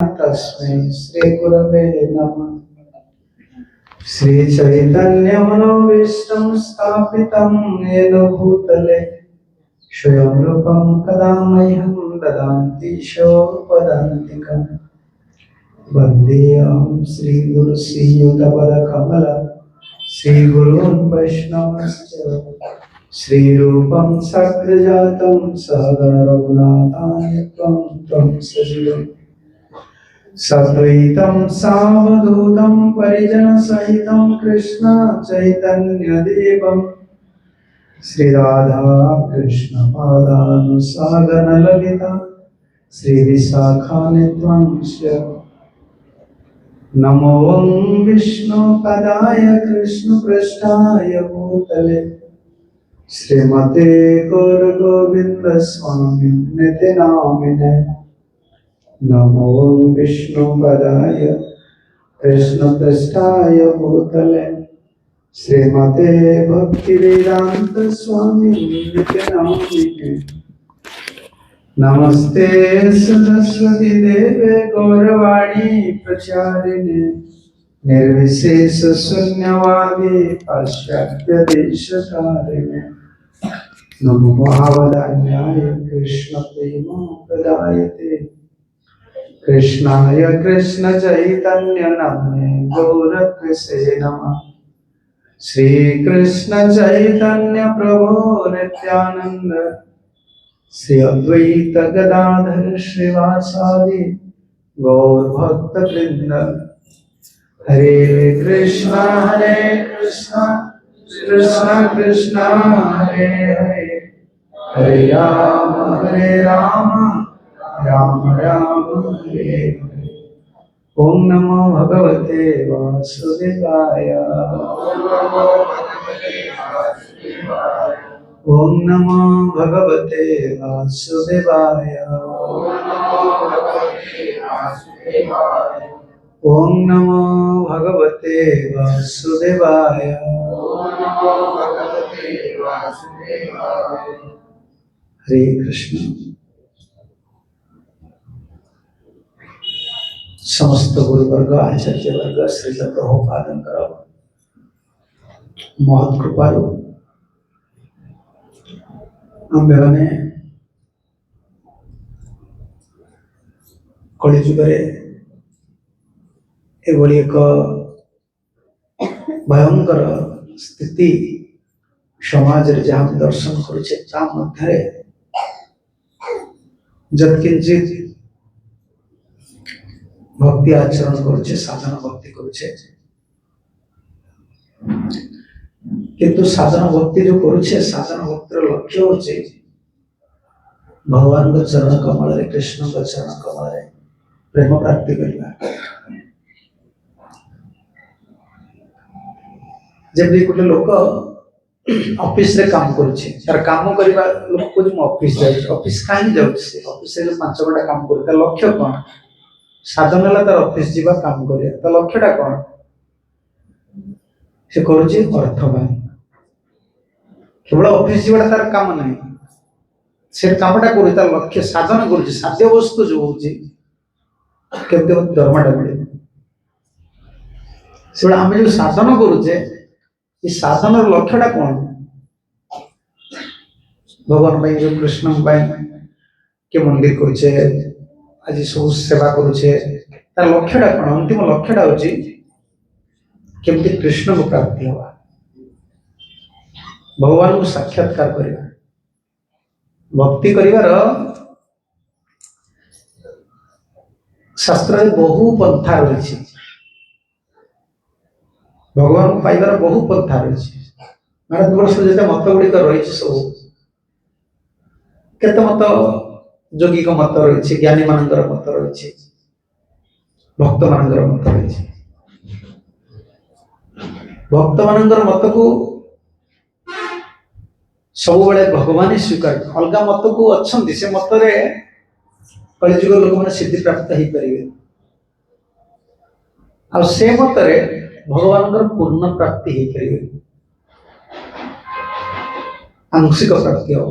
तस्मै श्री गुरवे नमः। श्री चैतन्य मनोभीष्टं स्थापितं येन भूतले स्वयं रूपं कदा मह्यं ददाति शोपदान्तिकम्। वन्देऽहं श्रीगुरु श्रीयुतपदकमलं श्रीगुरून् वैष्णवश्च श्रीरूपं सग्रजातं सहगण रघुनाथान्वितं तं सजीवम् सद्वैतं सावधूतं परिजनसहितं कृष्ण चैतन्यदेवं श्रीराधा कृष्णपादानुसागन ललिता श्रीविशाखान्वितंश्च। नमो विष्णुपदाय कृष्णपृष्ठाय भूतले श्रीमते गौरगोविन्दस्वामिनिति नामिने। नमो विष्णुपदाय कृष्णपृष्ठाय भूतले श्रीमते भक्तिवेदांत स्वामिनिति नामिने। नमस्ते सरस्वती देवे गौरवाणी प्रचारिणे निर्विशेष शून्यवादी पाश्चात्य देशकारिणे। नमो भावदान्याय कृष्ण प्रेम प्रदायते कृष्णाय कृष्ण चैतन्य नामने गौरकृष्णे नमः। श्री कृष्ण चैतन्य प्रभु नित्यानंद श्री अद्वैत गदाधर श्रीवासादि गौर भक्त वृंद। हरे कृष्ण कृष्ण कृष्ण हरे हरे हरे राम राम राम हरे हरे। ओम नमो भगवते वासुदेवाय। ओम नमो भगवते वासुदेवाय। ओम नमो भगवते वासुदेवाय। हरे कृष्ण। समस्त गुरुवर्ग आचार्य वर्ग श्रील प्रभुपादंकर महत् कृपारू आम्भे कलिजुगे एभली एक भयंकर स्थिति समाज जहाँ दर्शन करुचे जत्किंचित भक्ति आचरण करुचे साधन भक्ति करुचे किंतु साधन भक्ति जो करुचे साधन भक्तिर लक्ष्य होचे भगवान को चरण कमल रे कृष्ण को चरण कमल रे प्रेम प्राप्ति करना। जब भी कुछ लोग ऑफिस रे काम करुचे तार काम करबा लोग को जो ऑफिस जाय ऑफिस काहे जाउछे ऑफिस रे 5 घंटा काम करता लक्ष्य कोन साधन हला तार ऑफिस जीवा काम करे त लक्ष्यटा कोन से करुचे अर्थवान केवल ऑफिस जीवा तार काम नहीं से कामटा करू तार लक्ष्य साधन करुचे साध्य वस्तु जो होची केते धर्मटा मिले से आमे जो साधन करुचे ये साधन लक्ष्यटा कौन भगवान भाई जो कृष्ण भाई के मंदिर करुचे आज सब सेवा करुचे तार लक्ष्यटा कौन अंतिम लक्ष्यटा होची केमती कृष्ण को प्राप्ति होगा भगवान को साक्षात्कार करवा भक्ति करिवार शास्त्र रे बहु पंथा रही भगवान को पाइबार बहु पंथा रही भारतवर्ष जो मत गुड़िक रही सब केते मत योगी मत रही ज्ञानी मानकर मत रही भक्त मानकर मत रही भक्त मानकर मत को सब बेले भगवान ही स्वीकार अलग मत को अच्छा से मत रे कलिजुग लोक मैंने सिद्धि प्राप्त हो पारे आ से मत रे भगवान पूर्ण प्राप्ति हो पारे आंशिक प्राप्ति हो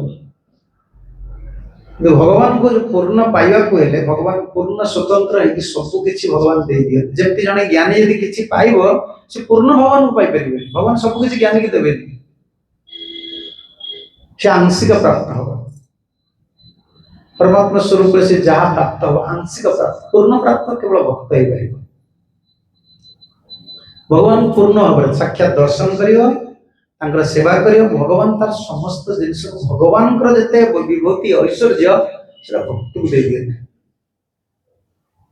जो भगवान को जो पूर्ण पाइबा को हेले भगवान पूर्ण स्वतंत्र है कि सब किछि भगवान दे दिए जेमति जने ज्ञानी यदि किछि पाइबो से पूर्ण भगवान को पाई परिबे भगवान सब किछि ज्ञानी के देबे से आंशिक प्राप्त हो परमात्मा स्वरूप से जहाँ प्राप्त हो आंशिक प्राप्त पूर्ण प्राप्त केवल भक्त ही पाइबो भगवान पूर्ण भाव साक्षात दर्शन करियो तांकर सेवा करियो भगवान तार समस्त जिनिस भगवान कर जते विभूति ऐश्वर्य सेटा भक्ति को दे दिए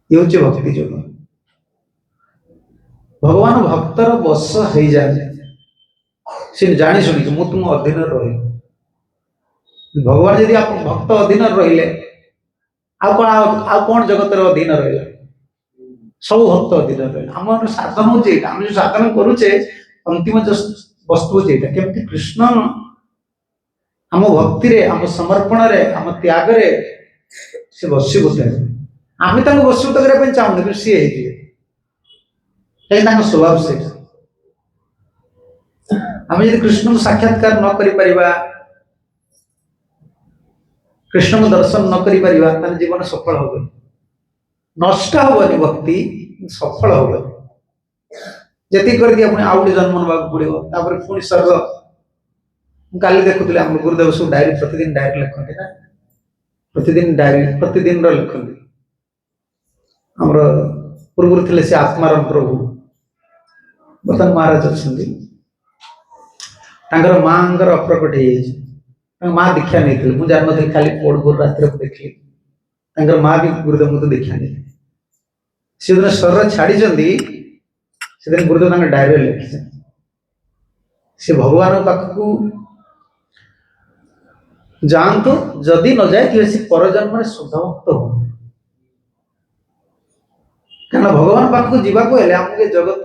ये होचे भक्ति जोग भगवान भक्तर बस हो जाए से जानी सुनी मु तुम अधीन रही भगवान यदि आप भक्त अधीन रहिले आ कौन जगत अधीन रहा सब भक्त अधीन रहा आम साधन हो आम जो साधन करुचे अंतिम वस्तु जेटा केमती कृष्ण आम भक्ति रे आम समर्पण रे आम त्याग रे से वशीभूत है आम वशीभूत करने चाहूँ कि सी कहीं स्वभाव से आम यदि कृष्ण को साक्षात्कार न करि परिबा कृष्ण को दर्शन न करि परिबा ताने जीवन सफल होबे नष्ट होबनी भक्ति सफल होबे जति कर दिया पुणी आउटे जन्म नवा पड़ो तापर पुणी स्वर्ग काली देखुले आम गुरुदेव सब डायरी प्रतिदिन डायरी लिखते ना प्रतिदिन डायरी प्रतिदिन लिखते आमर पूर्व थे से आत्मार प्रभु बर्तमान महाराज अच्छा माँ अप्रकट हो माँ दीक्षा नहीं मुझे जान नी खाली पोड़ भोर रात देखी माँ भी गुरुदेव मत दीक्षा नहीं सी दिन स्वर छाड़ी से गुरुदेव डायरी लिखी से भगवान पाखक जातु जदि न जाए कि से परजन्म शुद्धभक्त हो क्या भगवान पाखक जावाक आमके जगत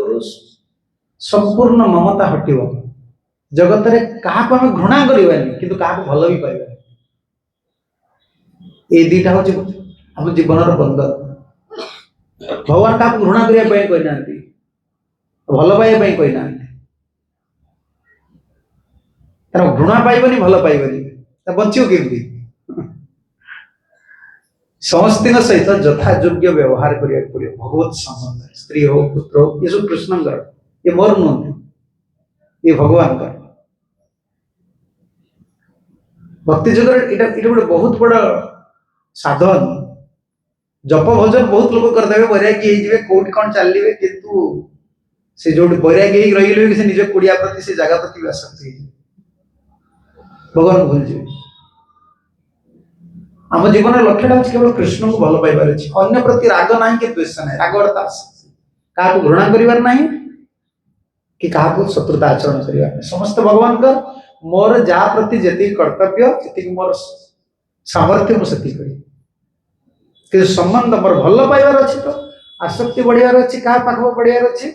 संपूर्ण ममता हटिव जगत रे कहा आम घृणा करवानी किंतु कहा भल भी पाइबा ये दीटा हूँ आम जीवन बंधन भगवान क्या घृणा करने कहना भल पाइबा कहना घृणा पाइबनी भल पाइबनी बचो केमती समस्त सहित यथा योग्य व्यवहार करिया पड़े भगवत संबंध स्त्री हो पुत्र हो ये सब कृष्ण ये मोर नुहति ये भगवान का भक्ति जगत ये गोटे बहुत बड़ साधन जप भजन बहुत लोग करदे बैरागी कौट कौन चलिए किंतु से जो बैरागी रही से निज कुड़िया प्रति से जगह प्रति आसक्ति भगवान भूल जाए आम जीवन लक्ष्य हूँ केवल कृष्ण को भल पाइबार अच्छे अन्य प्रति राग ना कि द्वेष ना राग अर्थ आसक्ति क्या घृणा करिवार नहीं कि क्या शत्रुता आचरण करिवार समस्त भगवान का मोर जा प्रति जी कर्तव्य जी मोर सामर्थ्य मुझे कि संबंध मोर भल पाइबार अच्छे तो आसक्ति बढ़ियार अच्छे क्या पाखक बढ़ियार अच्छे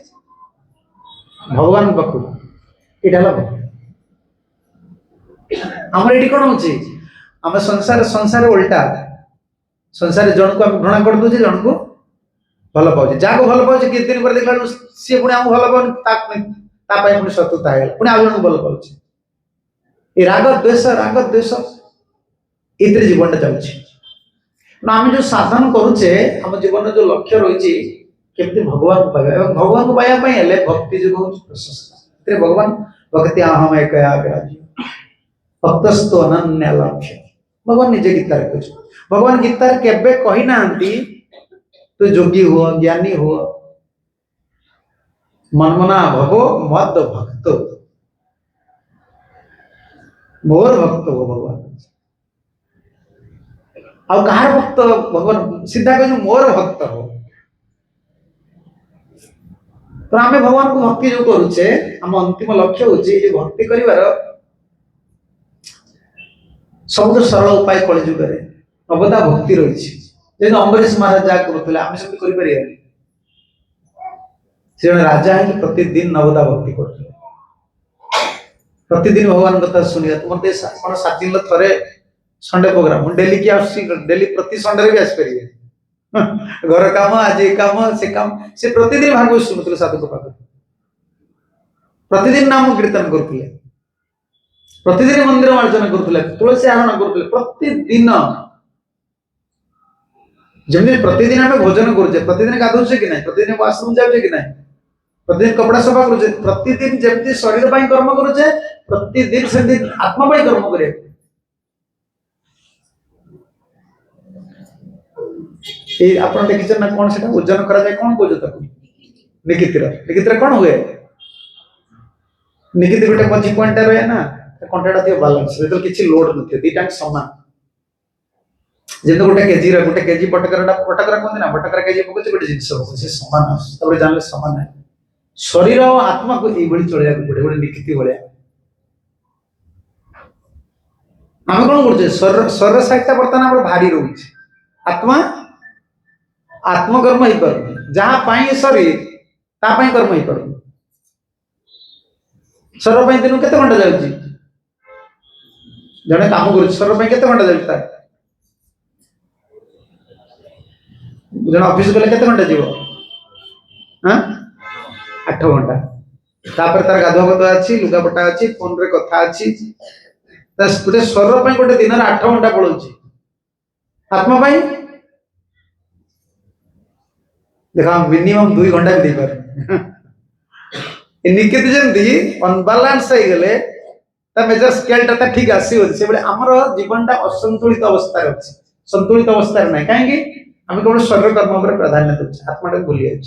भगवान पाखक यहाँ आम ये कौन हो आम संसार संसार उल्टा संसार जन को आम घृणा कर दूचे जन को भल पाचे जहाँ को भल पाचे कितने दिन पर देखला सी पुणी आम भल पानी पुणी शत्रुता है पुणी आउ जन को भल पाचे ये राग द्वेष ये जीवन चलुचे आम जो साधन करुचे आम जीवन जो लक्ष्य रही केमती भगवान को पाइबा भगवान को पाइबा भक्ति जो हूँ प्रशंसा भगवान भक्ति अहम एक भक्तस्तु अनन्य लक्ष्य भगवान निजे गीतार कह भगवान गीतार केबे कही ना तू जोगी हुआ ज्ञानी हुआ मनमना भवो मद भक्त मोर भक्त हो भगवान आ कहार भक्त भगवान सीधा कह मोर भक्त हो तो आम भगवान को भक्ति जो करुचे आम अंतिम लक्ष्य हूँ भक्ति करिवार सब सरल उपाय कलिजुगे नवदा भक्ति रही जैसे अम्बरीश महाराज जहाँ करुले आम सब कर राजा है प्रतिदिन नवदा भक्ति करते प्रतिदिन भगवान कथा शुणा तुम कौन 7 दिन थे संडे प्रोग्राम डेली की डेली प्रति संडे भी आसपारे घर काम आज काम से प्रतिदिन भागवत शुणुते साधु को पाख प्रतिदिन नाम कीर्तन करते प्रतिदिन मंदिर मार्जन करते तुलसी आहरण करते प्रतिदिन जमी प्रतिदिन आम भोजन करुचे प्रतिदिन गाधुचे कि ना प्रतिदिन वाशरूम जाऊे कि ना प्रतिदिन कपड़ा सफा करुचे प्रतिदिन जमी शरीर पर कर्म करुचे प्रतिदिन से आत्मा पर कर्म कर आप देखिए ना कौन से ओजन करा कौन कौन निकितिर कौन हुए निकित गोटे मझी पॉइंट रहे ना कंटाटा थी बालांस जो किसी लोड न दीटा सामान जमी गोटे केजी बटकरा कहते ना बटकरा केजी पकड़े गोटे जिन से सामान जान सामान है शरीर और आत्मा को ये चलने पड़े गोटे निकिति भाया आम कौन कर शरीर सहित बर्तमान भारी रोचे आत्मा आत्मकर्म हो पार जहाँ शरीर तापाई कर्म हो पार शरीर दिन के घंटा जाऊँगी जड़े कम कर शरीर के घंटा जाऊँ जन ऑफिस गले के घंटा जीव हाँ 8 घंटा तापर तार गाधुआ गधुआ अच्छी लुगापटा अच्छी फोन रे कथा अच्छी गोटे शरीर गोटे दिन 8 घंटा पड़ोची आत्मा पाई देखा मिनिमम 2 घंटा भी पार निकित जमी अनबालांस हो गले मेजर स्केलटा ठीक आसो से आमर जीवन टा असंतुलित अवस्था अच्छे संतुलित अवस्था ना कहीं आम केवल शरीर कर्म पर प्राधान्य दूचे आत्मा भूली जाए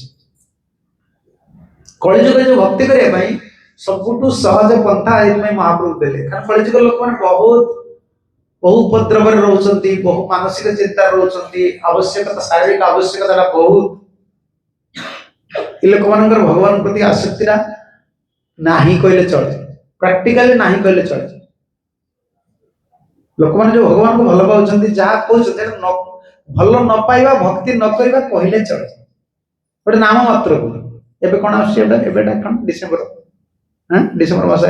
कलिजुग जो भक्ति करने सबुठ सहज पंथा महाप्रभु देले कारण कलिजुग लोक मैंने बहुत बहु उपद्रव रोचंती बहु मानसिक चिंता रोचंती आवश्यकता शारीरिक आवश्यकता बहुत लोक मान भगवान प्रति आसक्ति नहीं कहले चले प्रैक्टिकली नहीं कहले चले लोक मैंने जो भगवान को भल पाँच जहाँ कहते भल न पाइबा भक्ति न करवा कहले चले गोटे नाम मात्र को एबे कौन आसटा डिसेम्बर हाँ डिसेम्बर मस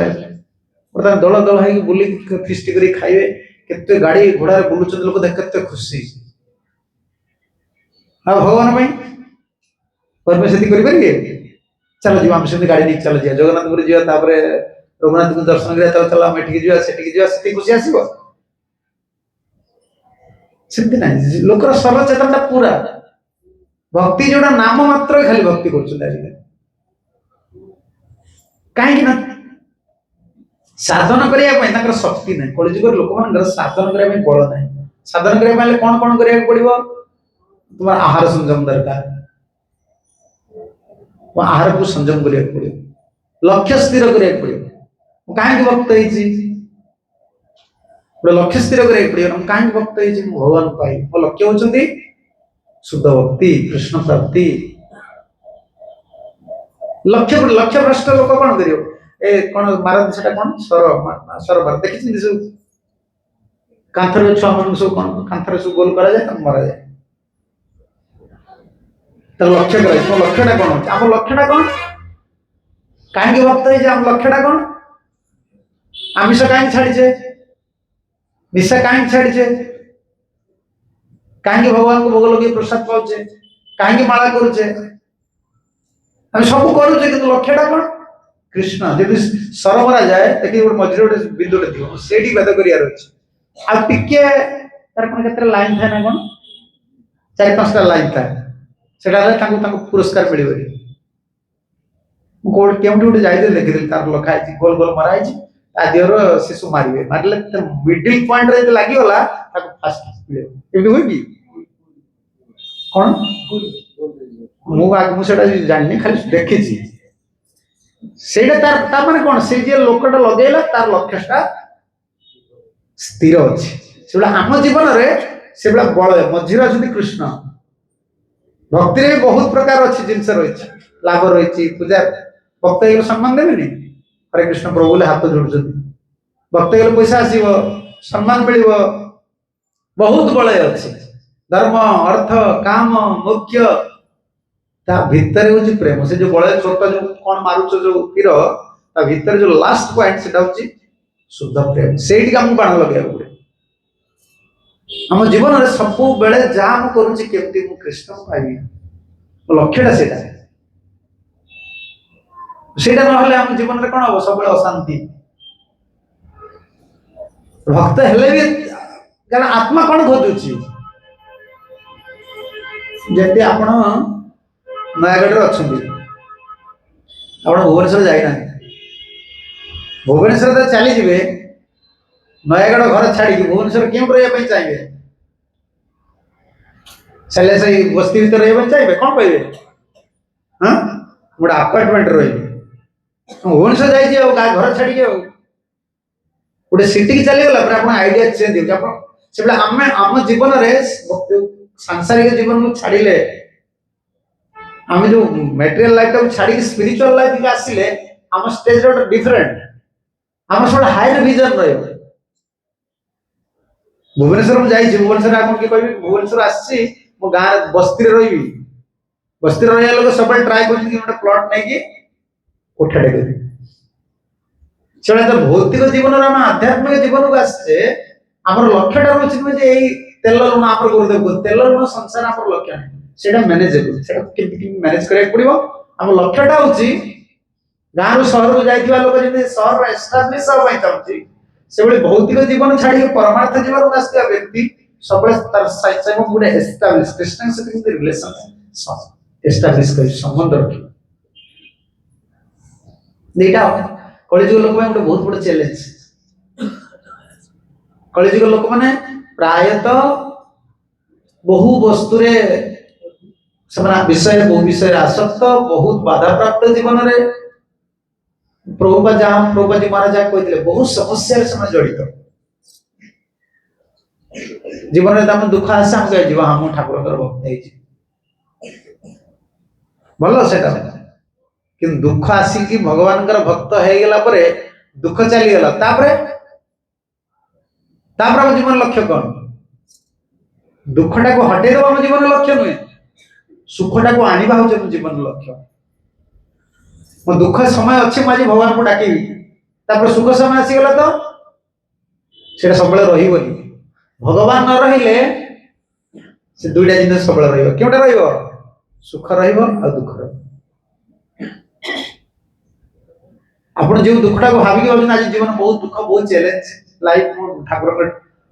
बर्तमान दल दल हो बुल फिस्ट कर खाइबे केते गाड़ी घोड़ा बुलूच लोक देख के खुशी हाँ भगवान से चलो जी आम से गाड़ी नहीं चलो जी जगन्नाथपुर जावा रघुनाथ को दर्शन करा चलो आम एठिक खुशी आसो सेमती ना लोकर सर्वचेतन पूरा भक्ति जोड़ा नाम मात्र खाली भक्ति कर कहीं साधन करने शक्ति ना कलिजुग लोक मान साधन करने बल ना साधन करने कौन कौन करा पड़ो तुम आहार संयम दरकार आहार को संयम करा पड़ो लक्ष्य स्थिर करा पड़ो कहीं भक्त गोटे लक्ष्य स्थिर करा पड़ो कहीं भक्त भगवान पाई मो लक्ष्य होती शुद्ध भक्ति कृष्ण प्राप्ति लक्ष्य लक्ष्य भ्रष्ट लोक कौन कर कौन मारती से कौन स्वर मार देखी सब कांथर छुआ मान सब कौन कांथर सब गोल करा जाए मरा जाए लक्ष्य कर लक्ष्यटा कौन आम लक्ष्यटा कौन कहीं भक्त आम लक्ष्यटा कौन आमिष कहीं छाड़ीचे निशा कहीं छाड़ीचे कहीं भगवान को भोग लगे प्रसाद पाचे कहीं माला करुचे हम सब करुचे कि लक्ष्यटा कौन कृष्ण जब स्वर मरा जाए देखिए गोटे मझे गोटे बिंदुटे थी से वेद कर टिके तार कौन के लाइन था ना कौन 4-5टा लाइन था से पुरस्कार मिल केमटी गोटे जाइए देखी तार लखाई गोल गोल मराई देहर शिशु मारे मारे मिडिल पॉइंट लगिगला फास्ट हुए कि कौन मुझे जानी खाली देखी से माने कौन से लोकटा लगेला तार लक्ष्यटा स्थिर अच्छे आम जीवन में से बल मझीर अच्छा कृष्ण भक्ति भी बहुत प्रकार अच्छी जिनस रही लाभ रही पूजा भक्त हो सम्मान देवे हरे कृष्ण प्रभु बोले हाथ जोड़ भक्त हो पैसा आसो सम्मान मिल बहुत बल अच्छी धर्म अर्थ काम मुख्य भितर हूँ प्रेम से जो बल छोट जो कौन मारुच जो तीर भितर जो लास्ट पॉइंट से हूँ शुद्ध प्रेम से बाण लगे पड़े आम जीवन में सब बेले जहाँ मुझे करुँची कृष्ण को पाइबी लक्ष्यटा से ना जीवन में कौन हम सब अशांति भक्त हेले भी कारण आत्मा कौन खोजुची जति आपण नयागढ़ अच्छा आप भुवनेश्वर जाइना भुवनेश्वर तो चली जाए नयागढ़ घर छाड़ी भुवनेश्वर क्यों रही चाहिए चले से बस्ती भर रहा चाहिए कौन कहे हाँ गोटे आपार्टमेंट रही भुवनेश्वर जाइए घर छाड़ी गोटे सिटी की चलीगला आप आईडिया चेंज हो आम जीवन सांसारिक जीवन को छाड़िले आम जो मेटेरियल लाइफ टाइम छाड़ी स्पिरिचुअल लाइफ आसिले आम स्टेज डिफरेंट आम सब हायर विजन रही भुवनेश्वर मुझे भुवनेश्वर आप कह भुवनेश्वर आसी मो गाँव बस्ती रही बस्ती रहा लोग सब ट्राए कर प्लट नहीं कोठाटे कर चले तो भौतिक जीवन आम आध्यात्मिक जीवन को आसे आम लक्ष्यटा रोचे तेल लुण आप गुरुदेव तेल लुण संसार आम लक्ष्य नहीं मैनेजेबल मैनेज करा पड़ो आम लक्ष्यटा हूँ गाँव सहर को जाइए लोग जब सहर एस्टाब्लीश चाहूँगी से भौतिक जीवन छाड़ी परमार्थ जीवन को आसता व्यक्ति सब गोटे एस्टाब्लीश कृष्ण सहित रिलेशन एस्टाब्लीश कर संबंध रख कलिजुग लोक गोटे बहुत बड़ चैलेंज कलिजुग लोक मैंने प्रायतः बहु वस्तु विषय बहु विषय आसक्त बहुत बाधा प्राप्त जीवन में प्रभुपा जी महाराज कहते बहुत समस्या जड़ित जीवन में दुख आसे हम कहे हाँ मु ठाकुर भक्त भल से कि दुख आसिक भगवान भक्त हो गला दुख चलीगला आम जीवन लक्ष्य कौन दुखटा को हटे दो आम जीवन लक्ष्य नुहे सुखटा को आने हूँ जीवन लक्ष्य मो दुख समय अच्छे मुझे भगवान को डाक सुख समय आसीगला तो सीटा सब रही भगवान न रहिले से दुईटा जिन सब क्योंटा सुख रुख आप जो दुखटा को भाविक आज जीवन बहुत दुख बहुत चैलेंज लाइफ ठाकुर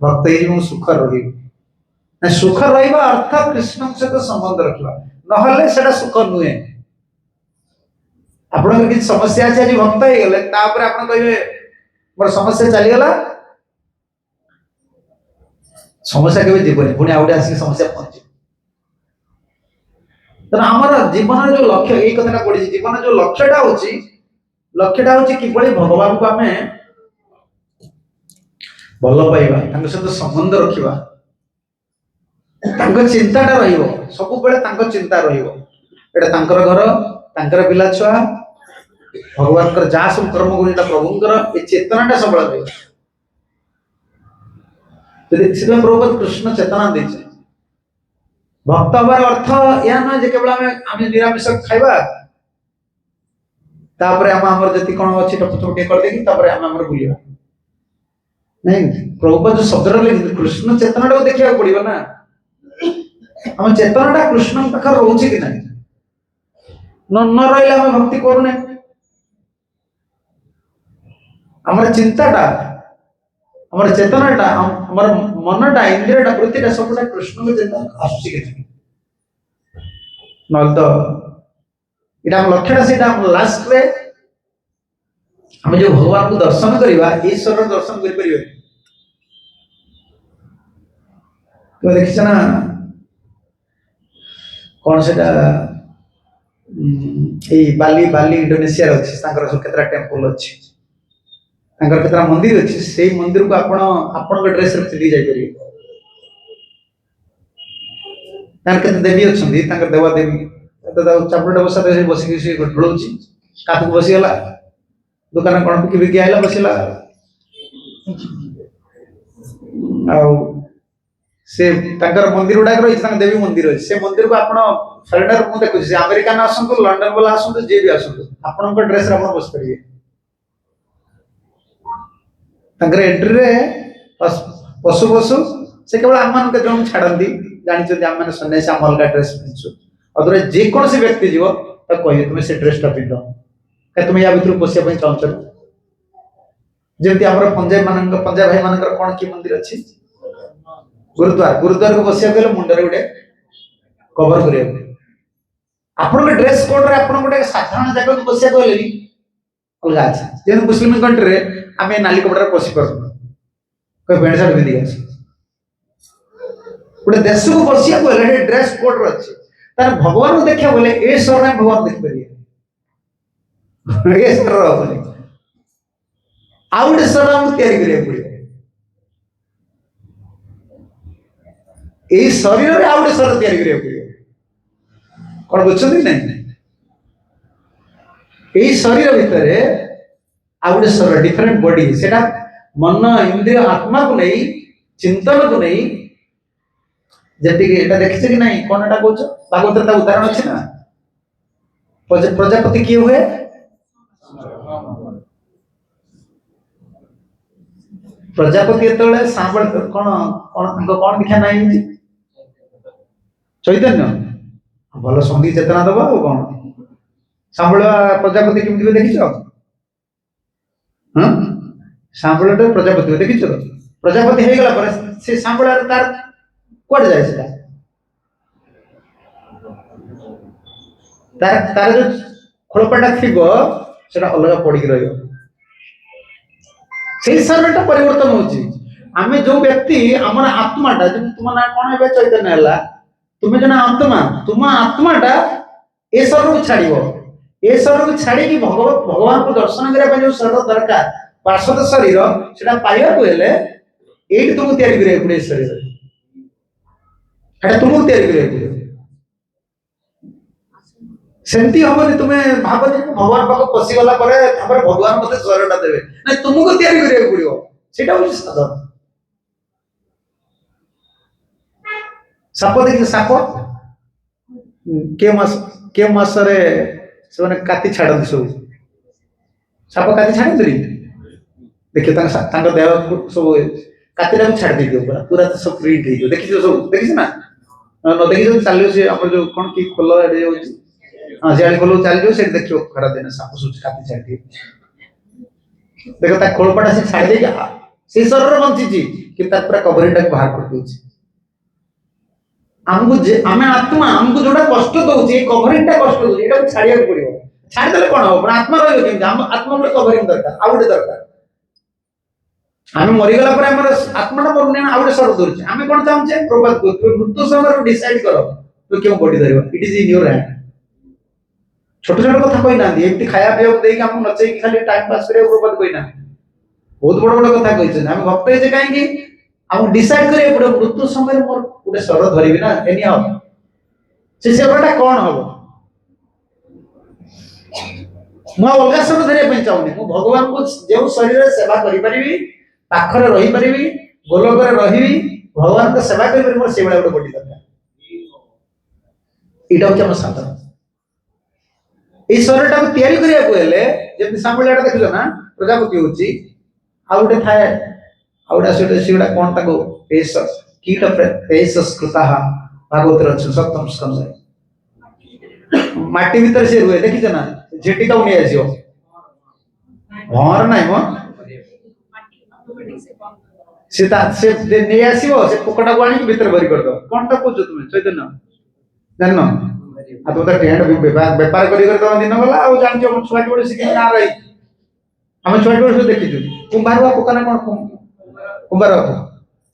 भक्त हो सुख रही सुख रहा अर्थ कृष्ण सहित संबंध रखा ना सुख नुहे आप किसी समस्या अच्छे आज भक्त हो गले आप कहे मोर समस्या चलीगला समस्या केवे जीवन पुणी आउटे आसिक समस्या पहुंचे तेना आमर जीवन जो लक्ष्य यही कथा पड़ी जीवन जो लक्ष्यटा हूँ किभली भगवान को आम भल पाइबा सहित संबंध रखा चिंताटा सब चिंता रहा घर पिला छुआ भगवान जहाँ सब कर्म कर प्रभुंर चेतनाटा सब प्रभु कृष्ण चेतना दे भक्त हबार अर्थ या नुहे केवल आम निरामिष खाइबा जी कौन अच्छी टपटपटे करदे आम बुलवा नहीं प्रभुपद जो शब्द लिखते कृष्ण चेतनाटा को देखा पड़ो ना आम चेतनाटा कृष्ण पाखे रोचे कि न रही आम भक्ति करूने आम चिंताटा आम चेतनाटा आम मनटा इंद्रियटा वृत्तिटा सबटा कृष्ण को चेतना आसुची ना तो ये लक्ष्यटा से लास्ट रे आम जो भगवान को दर्शन करवा ईश्वर दर्शन कर देखिए ना कौन से बाली बाली इंडोनेशिया अच्छी केतरा टेम्पल अच्छी केतरा मंदिर अच्छी से मंदिर को आपण ड्रेस पिंधि जापर केते देवी अच्छा देवा देवी चापुटा बसा बसिक ढोलुची कात बसीगला दुकान कौन बिकी बिकी आईला बसला से मंदिर गुड़ाक रही देवी मंदिर अच्छे से मंदिर को आप फरेनर मुझे देखुची अमेरिकान आसतु लंडन वाला आसतु जी भी आसतु आपण ड्रेस बस पारे एंट्री रे पशु पशु से केवल आम मान जो छाड़ती जानते आम मैंने सन्यासी आम अलग ड्रेस पिंधु अदर जेकोसी व्यक्ति जीव कहे तुम्हें से ड्रेसटा पिंध तुम्हें या भर पशिया चाहूच जमी आम पंजाब भाई मान कौन कि मंदिर अच्छी गुरुद्वार गुरुद्वार को बसिया गले मुंडे गोटे कवर करिया आपण ड्रेस कोड रे आपण गोटे साधारण जगह को बसिया कहले अलग अच्छा जे मुस्लिम कंट्री रे आमे नाली कपड़ा पसी पर कोई पेंट शर्ट पिंदी आसी गोटे देश को बसिया कहले ड्रेस कोड रे अछि तार भगवान को देखिया बोले ए सर में भगवान देख परिए ए सर बोले आउट सर हम तैयारी करिया पड़े ए शरीर रे आउट सर तैयारी करिया पड़े कौन बुझछथि नहीं ए शरीर भितर आउट सर डिफरेंट बॉडी सेटा मन इंद्रिय आत्मा को नहीं चिंतन को नहीं जति कि एटा देखिछ कि नहीं कोन एटा कहछ भागवत ता उदाहरण अछि ना प्रजापति किए हुए प्रजापति एतले सांबळ कोन कोन कोन दिखा नहीं चैतन्य भल संगीत चेतना दबा कोन सांबळ प्रजापति केमि देखिछ हां सांबळ प्रजापति देखिछ प्रजापति हे गेला पर से सांबळ तार कोड जाए सेटा तार जो खोलपाटा थिबो सेटा अलग पड़ी के रहयो से शरीरटा परिवर्तन होची आमे जो व्यक्ति हमर आत्माटा जे तुम ना कोन हेबे चैतन्य हला तुमे जना आत्मा तुम आत्माटा ए शरीर को छाड़िबो ए शरीर को छाड़ी कि भगवान को दर्शन करिया पे जो शरीर दरकार पार्श्व शरीर सेटा पाइया को हेले एट तुम तैयारी करिया पड़े शरीर एटा तुम तैयारी करिया पड़े सेंती हमने तुम्हें भाबो जे भगवान पाको पसी गला परे तापर भगवान मते शरीरटा देबे नै तुमको तैयारी करिया पड़ियो सेटा होई साधन साप देखि साप के मास रे से काती छाड़ सब साप काती छाड़ दरी देखियो तांका देह सब काती रे छाड़ दे दियो पूरा सब प्रिंट हे जो देखि सब देखि ना न देखि जो चलियो से हमर जो कोन की खोल रे होची हां जाली खोलो चल जो से देखियो खरा देना साप सुच काती छाड़ दियो देखो ता खोलपटा से छाड़ दे से शरीर बंची छी कि ता पूरा कवरिंग टाक बाहर कर दोची हमको जे हमें आत्मा हमको जोड़ा कष्ट दोची कवरिंग टा कष्ट दोची एटा छाड़िया पड़ियो छाड़ देले कोन हो पर आत्मा रहयो कि हम आत्मा को कवरिंग दरकार आउटे दरकार हम मरि गला पर हमर आत्माटा मरुने आउटे सर दोची हमें कोन चाहछे प्रभात को मृत्यु समय डिसाइड करो तो क्यों बॉडी धरिबो it is in your hand छोट छोट कथा कोइ ना एमती खाया पिया देई कि हम नचै कि खाली टाइम पास करे प्रभात कोइ ना बहुत बड़ बड़ कथा कहिछ हम भक्त हे जे काहे कि हम डिसाइड करे पड़े मृत्यु समय मोर गोटे सर धरिबी ना एनी हाउ से सेवाटा कोन हबो मु अलगा सर धरे पे चाहूनी मु भगवान को जेउ शरीर रे सेवा करि परिबी पाखरे रही परिबी गोलक रे रहिबी भगवान को सेवा करि परिबी मोर सेबळा गोटे बडी दरकार इटा के हम साधन ए शरीरटा को तयारी करिया को हेले जे सांबळाटा देखिलो ना प्रजापति होची आ गोटे थाए आउडा सिगुडा कोन ताको पेस कीट पेसस्कृतः भागवत रे सप्तम स्कंद माटी भीतर से रुए देखि छ ना झेटी का उनी आजियो भर नाही म सीता से ने आसीबो से पोकटा को आनी भीतर भरी कर दो कोन ता पूछो तुमे चैतन्य जाननो आ तो ता टेंड व्यापार करी कर दो दिन गला आ जान जो छुआटी बडे सिके ना रही हम छुआटी बडे देखि छु कुंभारवा पोकना कोन कुंभार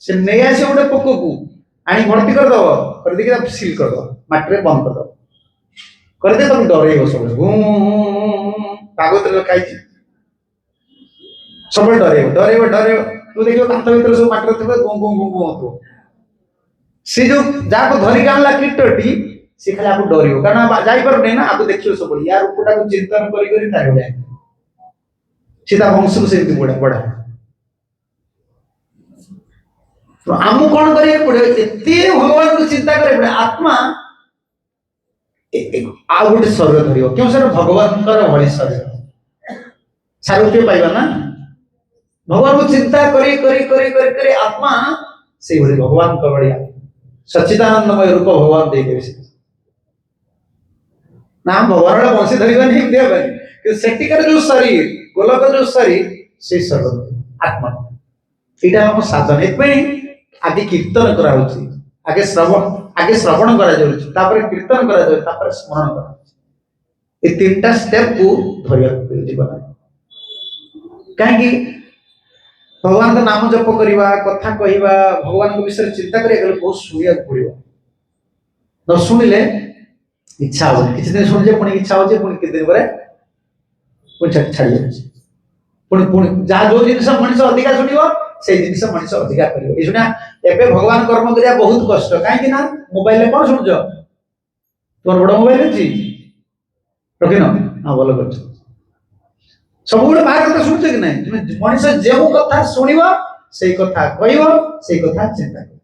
से नहीं आसे गोटे पोक को आनी भर्ती कर दो कर दे सील कर दो माटी रे बंद कर दो कर दे तुम डरेगो सब कागज रे खाई सब डरेगो तू देखियो कांत भीतर सब माटी रे थबे गो गो गो गो तो से जो जाको धरि गानला कीटटी से खाली आपको डरियो कारण जाई पर नै ना आपको देखियो सब यार उपटा को चिंतन करी थाय बडे सीधा वंश से बड़ा तो आमु कोन करिए पड़े एते भगवान को चिंता करे पड़े आत्मा आ गोटे शरीर धरियो क्यों सर भगवान कर भली शरीर सारूप्य पाइबा ना भगवान को चिंता करी आत्मा से भली भगवान का बढ़िया सच्चिदानंदमय रूप भगवान दे देबे ना भगवान वंशी धरिबा नहीं देबे कि सेटिकर जो शरीर गोलक जो शरीर से शरीर आत्मा इटा हम साधन एपई आदि कीर्तन करा होची आगे श्रवण करा जाउछि तापर कीर्तन करा जाउछि तापर स्मरण करा जाउछि ए तीनटा स्टेप को धरिया जीवन कहीं भगवान का नाम जप करवा कथा कहवा भगवान विषय चिंता करिया बहुत शुणिया पड़ो न शुणिले इच्छा हो किसी दिन शुणी पुणी इच्छा हो किसी दिन पर छाड़ी जाए पुणी पुणी जहाँ जो जिन मनीष अधिका शुणव से जिन मनीष अधिका कर भगवान कर्म करिया बहुत कष्ट कहीं मोबाइल कौन शुणुच तुम बड़ मोबाइल अच्छी रखिन हाँ भल कर सब बाहर कथा शुणुच कि ना मनीष जो कथा शुणव से कथा कह से कथा चिंता कर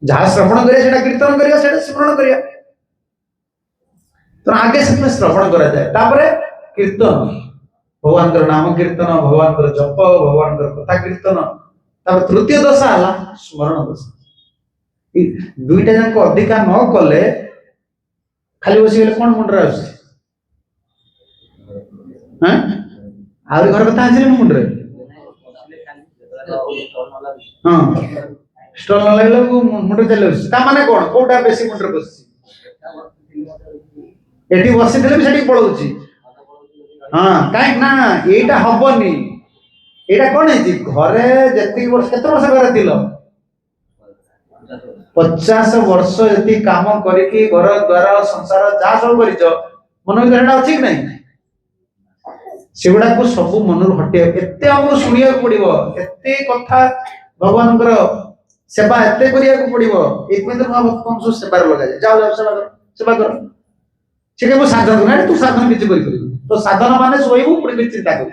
जहाँ श्रवण करिया कीर्तन करिया स्मरण करिया तो आगे से श्रवण करा जाए तापर कीर्तन भगवान नाम कीर्तन भगवान जप भगवान कथा कीर्तन तापर तृतीय दशा है स्मरण दशा दुईटा जाक अधिका न कले खाली बसी गले कौन मुंडे आस घर कथा आस मुंडे हाँ स्टल न लगे मुंडे चले माने कौन कोटा बेसी मुंडे बस एटी बसी देले भी सेठी पळौची हाँ काई ना एटा हबनी एटा कोन है घरे जति वर्ष केते वर्ष घरे दिलो 50 वर्ष जति काम करिकि घर द्वार संसार जा सब करिजो मन भीतर एटा अछि कि नहीं सेगुडा को सब मनरु हटे एते हमर सुनिया पड़िबो एते कथा भगवान सेवा एते करिया को पड़िबो एक में तो भक्त हम सब सेवा लगा जाए जाओ जाओ सेवा करो से के साधन ना तू साधन किछि करि तो साधन माने सोइबु पुणी चिंता कर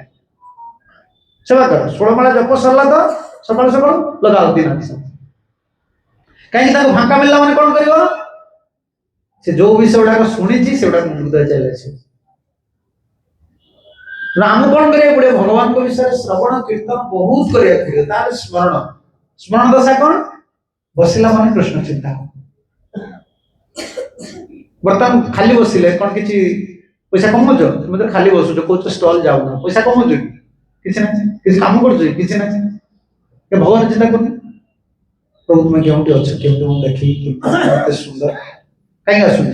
सेवा कर 16 माला जप सरला तो सकाळ सकाळ लगाओ दिन कहीं फांका मिलला माने कौन करियो से जो विषय उडा शुणी से हृदय चले राम कौन करिया पड़े भगवान को विषय श्रवण कीर्तन बहुत करिया पड़े तार स्मरण स्मरण दशा कौन बसिला माने कृष्ण चिंता बर्तमान खाली बसिले कौन किछि पैसा कमौछ तुम तो खाली बसुछ कोच स्टॉल जाऊ ना पैसा कमौछ किछि ना किछि काम करछ किछि ना के भगवान चिंता कर प्रभु तुम केउटी अछ केउटी हम देखि किते सुंदर काई आसुनी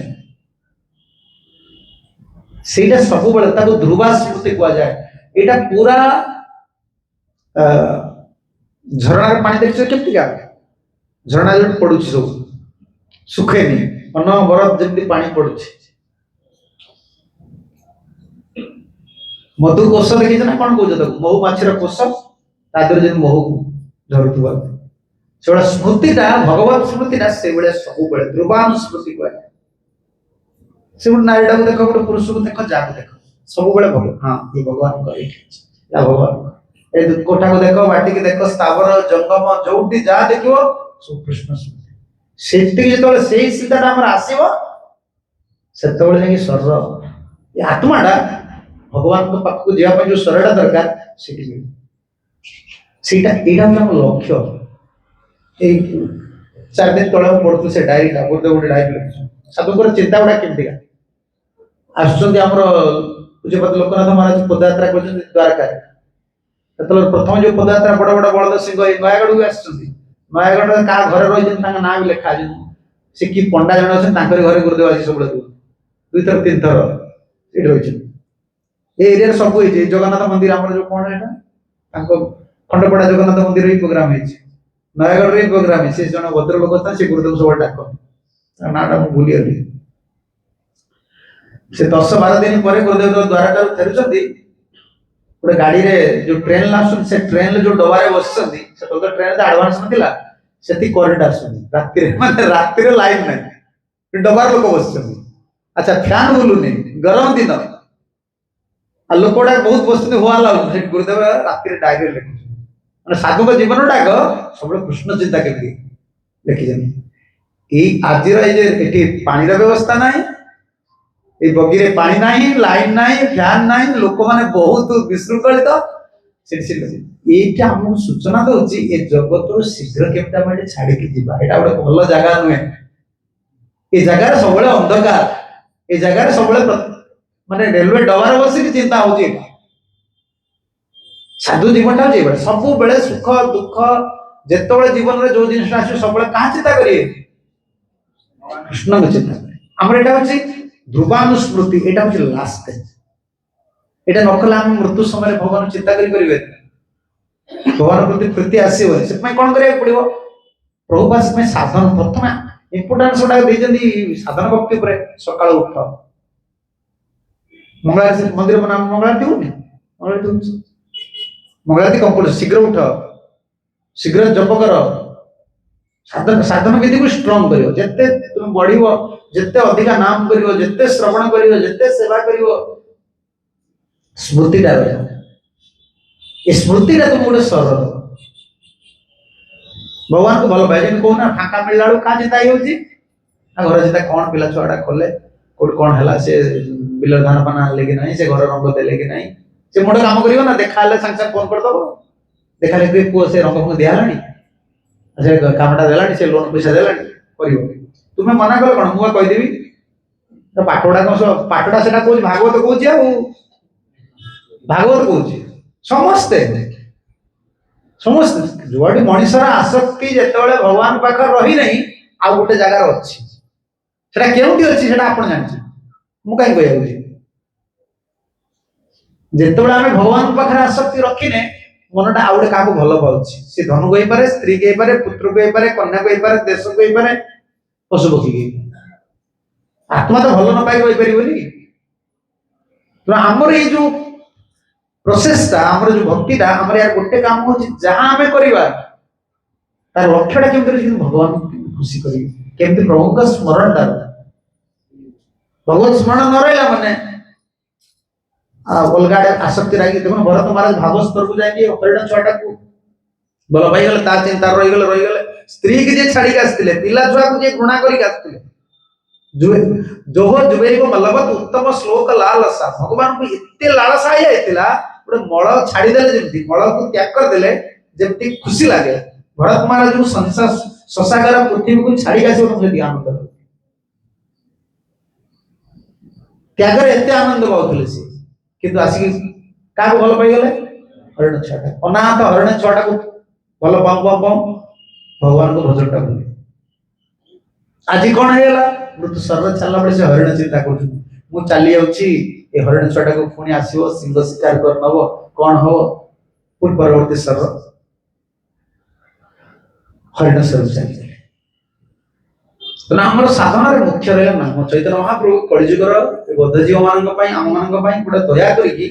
सेटा सब बेले ताको ध्रुवा स्मृति को जाए एटा पूरा झरना पानी देखछ केमति का झरना जो पडुछ सब सुखेनी अनवरत जल्दी पानी पड़ुछि मधु कोष देखी ना कौन कौच महू माछर कोष तादर जो महू झरुवा से स्मृतिटा भगवत स्मृतिटा से सब ध्रुवान स्मृति कह से गोटे नारीटा को देख गोटे पुरुष को देख जा देख सब भगवान हाँ ये भगवान भगवान कोठा को देख बाटी के देख स्थावर जंगम जो जहाँ देख सब कृष्ण स्मृति से चिंताटा आम आसो से स्वर ये आत्माटा भगवान को पाख को जावाई जो स्वरटा दरकार सेटा एटा लक्ष्य ए 4 दिन तले पढ़ु से डायरीटा गोटे गोटे डायरी साधुकर चिंता गुड़ा केमती आसुचंदी हमर पूज्यपति लोकनाथ महाराज पदयात्रा कर द्वारका प्रथम जो पदयात्रा बड़ बड़ बलद सिंह नयागढ़ को आसुचंदी नयागढ़ का घर रही ना भी लिखा से कि पंडा जन अच्छे घरे गुरुदेव आज सब 2 थर 3 थर ये रही एरिया सब जगन्नाथ मंदिर आम जो कौन है खंडपड़ा जगन्नाथ मंदिर ही प्रोग्राम है नयागढ़ ही प्रोग्राम है से जन भद्र लोक था से गुरुदेव सब डाक नाटा मुझे भूली गली से 10-12 दिन पर गुरुदेव द्वारका फेरुंट गोटे गाड़ी रे जो ट्रेन आस ट्रेन जो डबारे बस ट्रेन आडभांस ना से करेन्ट आसती लाइन ना डबार लोक बस अच्छा फैन बुलूनी गरम दिन आ लोक बहुत बस हुआ लगे गुरुदेव राति डायरी लिखुन साधु जीवन डाक सब कृष्ण चिंता के लिखी आज पानी व्यवस्था ना ये बगी रे पानी नहीं लाइन नहीं फैन नहीं लोक माने बहुत विशृंखलित आमको सूचना दौर ये जगत शीघ्र केमती छाड़ी जीवा यहाँ गोटे भल जगह नुहे ये जगार सब अंधकार ये जगार सब माने रेलवे डबार बसिक चिंता हो साधु जीवन सब बेले सुख दुख ଯେତେବେଳେ ଜୀବନରେ ଯୋଉ ଜିନିଷ ଆସିବ ସବୁବେଳେ କାହା ଚିନ୍ତା କରିବେ? କୃଷ୍ଣଙ୍କ ଚିନ୍ତା କରିବେ। ଆମର ଏଇଟା ହଉଛି ଧ୍ରୁବାନୁସ୍ମୃତି, ଏଇଟା ହଉଛି ଲାଷ୍ଟ ଷ୍ଟେଜ। ଏଇଟା ନ କଲେ ଆମେ ମୃତ୍ୟୁ ସମୟରେ ଭଗବାନ ଚିନ୍ତା କରିପାରିବେ, ଭଗବାନ ପ୍ରତି ପ୍ରୀତି ଆସିବନି। ସେଥିପାଇଁ କଣ କରିବାକୁ ପଡିବ? ପ୍ରଭୁପାଦ ସେଥିପାଇଁ ସାଧନ ପ୍ରଥମେ ଇମ୍ପୋର୍ଟାନ୍ସ ଗୁଡାକ ଦେଇଛନ୍ତି ସାଧନ ଭକ୍ତି ଉପରେ। ସକାଳୁ ଉଠ, ମଙ୍ଗଳାରତି ମନ୍ଦିର ମଙ୍ଗଳାରତି ହଉନି? ମଙ୍ଗଳାରତି ହଉଛି, ମଙ୍ଗଳାରତି କମ୍ପଲସରି। ଶୀଘ୍ର ଉଠ, ଶୀଘ୍ର ଜପ କର, ସାଧନ ବିଧିକୁ ଷ୍ଟ୍ରଙ୍ଗ କରିବ। ଯେତେ ତୁମେ ବଢିବ, ଯେତେ ଅଧିକା ନାମ କରିବ, ଯେତେ ଶ୍ରବଣ କରିବ, ଯେତେ ସେବା କରିବ, ସ୍ମୃତିଟା ରହିବ। ଏ ସ୍ମୃତିଟା ତୁମକୁ ଗୋଟେ ସରଳ ଦବ। ଭଗବାନଙ୍କୁ ଭଲ ପାଏ, ଯେମିତି କହୁନା ଫାଙ୍କା ମିଳିଲା ବେଳକୁ କାହା ଚିନ୍ତା ହେଇଯାଉଛି? ଘର ଚିନ୍ତା, କଣ ପିଲା ଛୁଆଟା କଲେ, କୋଉଠି କଣ ହେଲା, ସେ ବିଲ ଧାନ ପାନ ଆଣିଲେ କି ନାହିଁ, ସେ ଘର ରଙ୍ଗ ଦେଲେ କି ନାହିଁ। ସେ ମୋଟେ କାମ କରିବ ନା, ଦେଖା ହେଲେ ସାଙ୍ଗେ ସାଙ୍ଗେ ଫୋନ କରିଦବ। ଦେଖା ହେଲେ ପୁଅ ସେ ରଙ୍ଗ ଫଙ୍ଗ ଦିଆ ହେଲାଣି, ସେ କାମଟା ଦେଲାଣି, ସେ ଲୋନ ପଇସା ଦେଲାଣି, କରିବ। ତୁମେ ମନା କଲେ କଣ? ମୁଁ କହିଦେବି ପାଠଟା ପାଠଟା ସେଟା କହୁଛି, ଭାଗବତ କହୁଛି, ଆଉ ଭାଗବତ କହୁଛି। ସମସ୍ତେ ଯୁଆଡେ ମଣିଷର ଆସକ୍ତି ଯେତେବେଳେ ଭଗବାନ ପାଖରେ ରହିନାହିଁ, ଆଉ ଗୋଟେ ଜାଗାରେ ଅଛି। ସେଟା କେଉଁଠି ଅଛି ସେଟା ଆପଣ ଜାଣିଛନ୍ତି, ମୁଁ କାହିଁ କହିବାକୁ ଯିବି? ଯେତେବେଳେ ଆମେ ଭଗବାନଙ୍କ ପାଖରେ ଆସକ୍ତି ରଖିନେ, ମନଟା ଆଉ ଗୋଟେ କାହାକୁ ଭଲ ପାଉଛି। ସେ ଧନକୁ ହେଇପାରେ, ସ୍ତ୍ରୀକୁ ହେଇପାରେ, ପୁତ୍ରକୁ ହେଇପାରେ, କନ୍ୟାକୁ ହେଇପାରେ, ଦେଶକୁ ହେଇପାରେ, ପଶୁ ପକ୍ଷୀକି। ଆତ୍ମା ତ ଭଲ ନ ପାଇ ରହିପାରିବନି। ଆମର ଏଇ ଯୋଉ ପ୍ରୋସେସଟା, ଆମର ଯୋଉ ଭକ୍ତିଟା, ଆମର ୟାର ଗୋଟେ କାମ ହଉଛି, ଯାହା ଆମେ କରିବା ତାର ଲକ୍ଷ୍ୟଟା କେମିତି ରହିଛି? ଭଗବାନଙ୍କୁ ଖୁସି କରିବି, କେମିତି ପ୍ରଭୁଙ୍କ ସ୍ମରଣଟା। ଭଗବତ ସ୍ମରଣ ନ ରହିଲା ମାନେ ଅଲଗା ଆସକ୍ତି ଲାଗି। ଦେଖୁନ ଭରତ ମହାରାଜ ଭାବ ସ୍ତରକୁ ଯାଇକି ହରିଣ ଛୁଆଟାକୁ ଭଲ ପାଇଗଲେ, ତା ଚିନ୍ତା ରହିଗଲେ। ସ୍ତ୍ରୀ କି ଯିଏ ଛାଡିକି ଆସିଥିଲେ, ପିଲା ଛୁଆକୁ ଯିଏ ଘୃଣା କରିକି ଆସିଥିଲେ, ଯୋହ ଯୁବେଇବ ମଲବତ ଉତ୍ତମ ଶ୍ଲୋକ ଲାଲସା। ଭଗବାନଙ୍କୁ ଏତେ ଲାଳସା ହେଇଯାଇଥିଲା, ଗୋଟେ ମଳ ଛାଡିଦେଲେ, ଯେମିତି ମଳକୁ ତ୍ୟାଗ କରିଦେଲେ ଯେମିତି ଖୁସି ଲାଗେ। ଭରତ ମହାରାଜଙ୍କୁ ଶଶାଗାର ପୃଥିବୀକୁ ଛାଡିକି ଆସିବ, ସେଠି ଆନନ୍ଦ ତ୍ୟାଗରେ ଏତେ ଆନନ୍ଦ ପାଉଥିଲେ ସେ, କିନ୍ତୁ ଆସିକି କାହାକୁ ଭଲ ପାଇଗଲେ? ହରିଣ ଛୁଆଟା, ଅନାଥ ହରିଣ ଛୁଆଟାକୁ ଭଲ ପାଉ ଭଗବାନଙ୍କ ଭଜନଟା ଭୁଲି। ଆଜି କଣ ହେଇଗଲା? ମୃତ୍ୟୁ ସର୍ବ ଚାଲିଲା ବେଳେ ସେ ହରିଣ ଚିନ୍ତା କରୁଛନ୍ତି, ମୁଁ ଚାଲି ଯାଉଛି, ଏ ହରିଣ ଛୁଆଟାକୁ ପୁଣି ଆସିବ, ସିଂହ ଶିକାର କରି ନବ, କଣ ହବ? ପୁଣି ପରବର୍ତ୍ତୀ ସର୍ବ ହରିଣ ସ୍ୱରୂପ ଚାଲିଗଲେ। ତେଣୁ ଆମର ସାଧନାରେ ମୁଖ୍ୟ ରହିଲା ନାମ। ଚୈତନ୍ୟ ମହାପ୍ରଭୁ କଳିଯୁଗର ବଦ୍ଧଜୀବ ମାନଙ୍କ ପାଇଁ, ଆମ ମାନଙ୍କ ପାଇଁ ଗୋଟେ ଦୟା କରିକି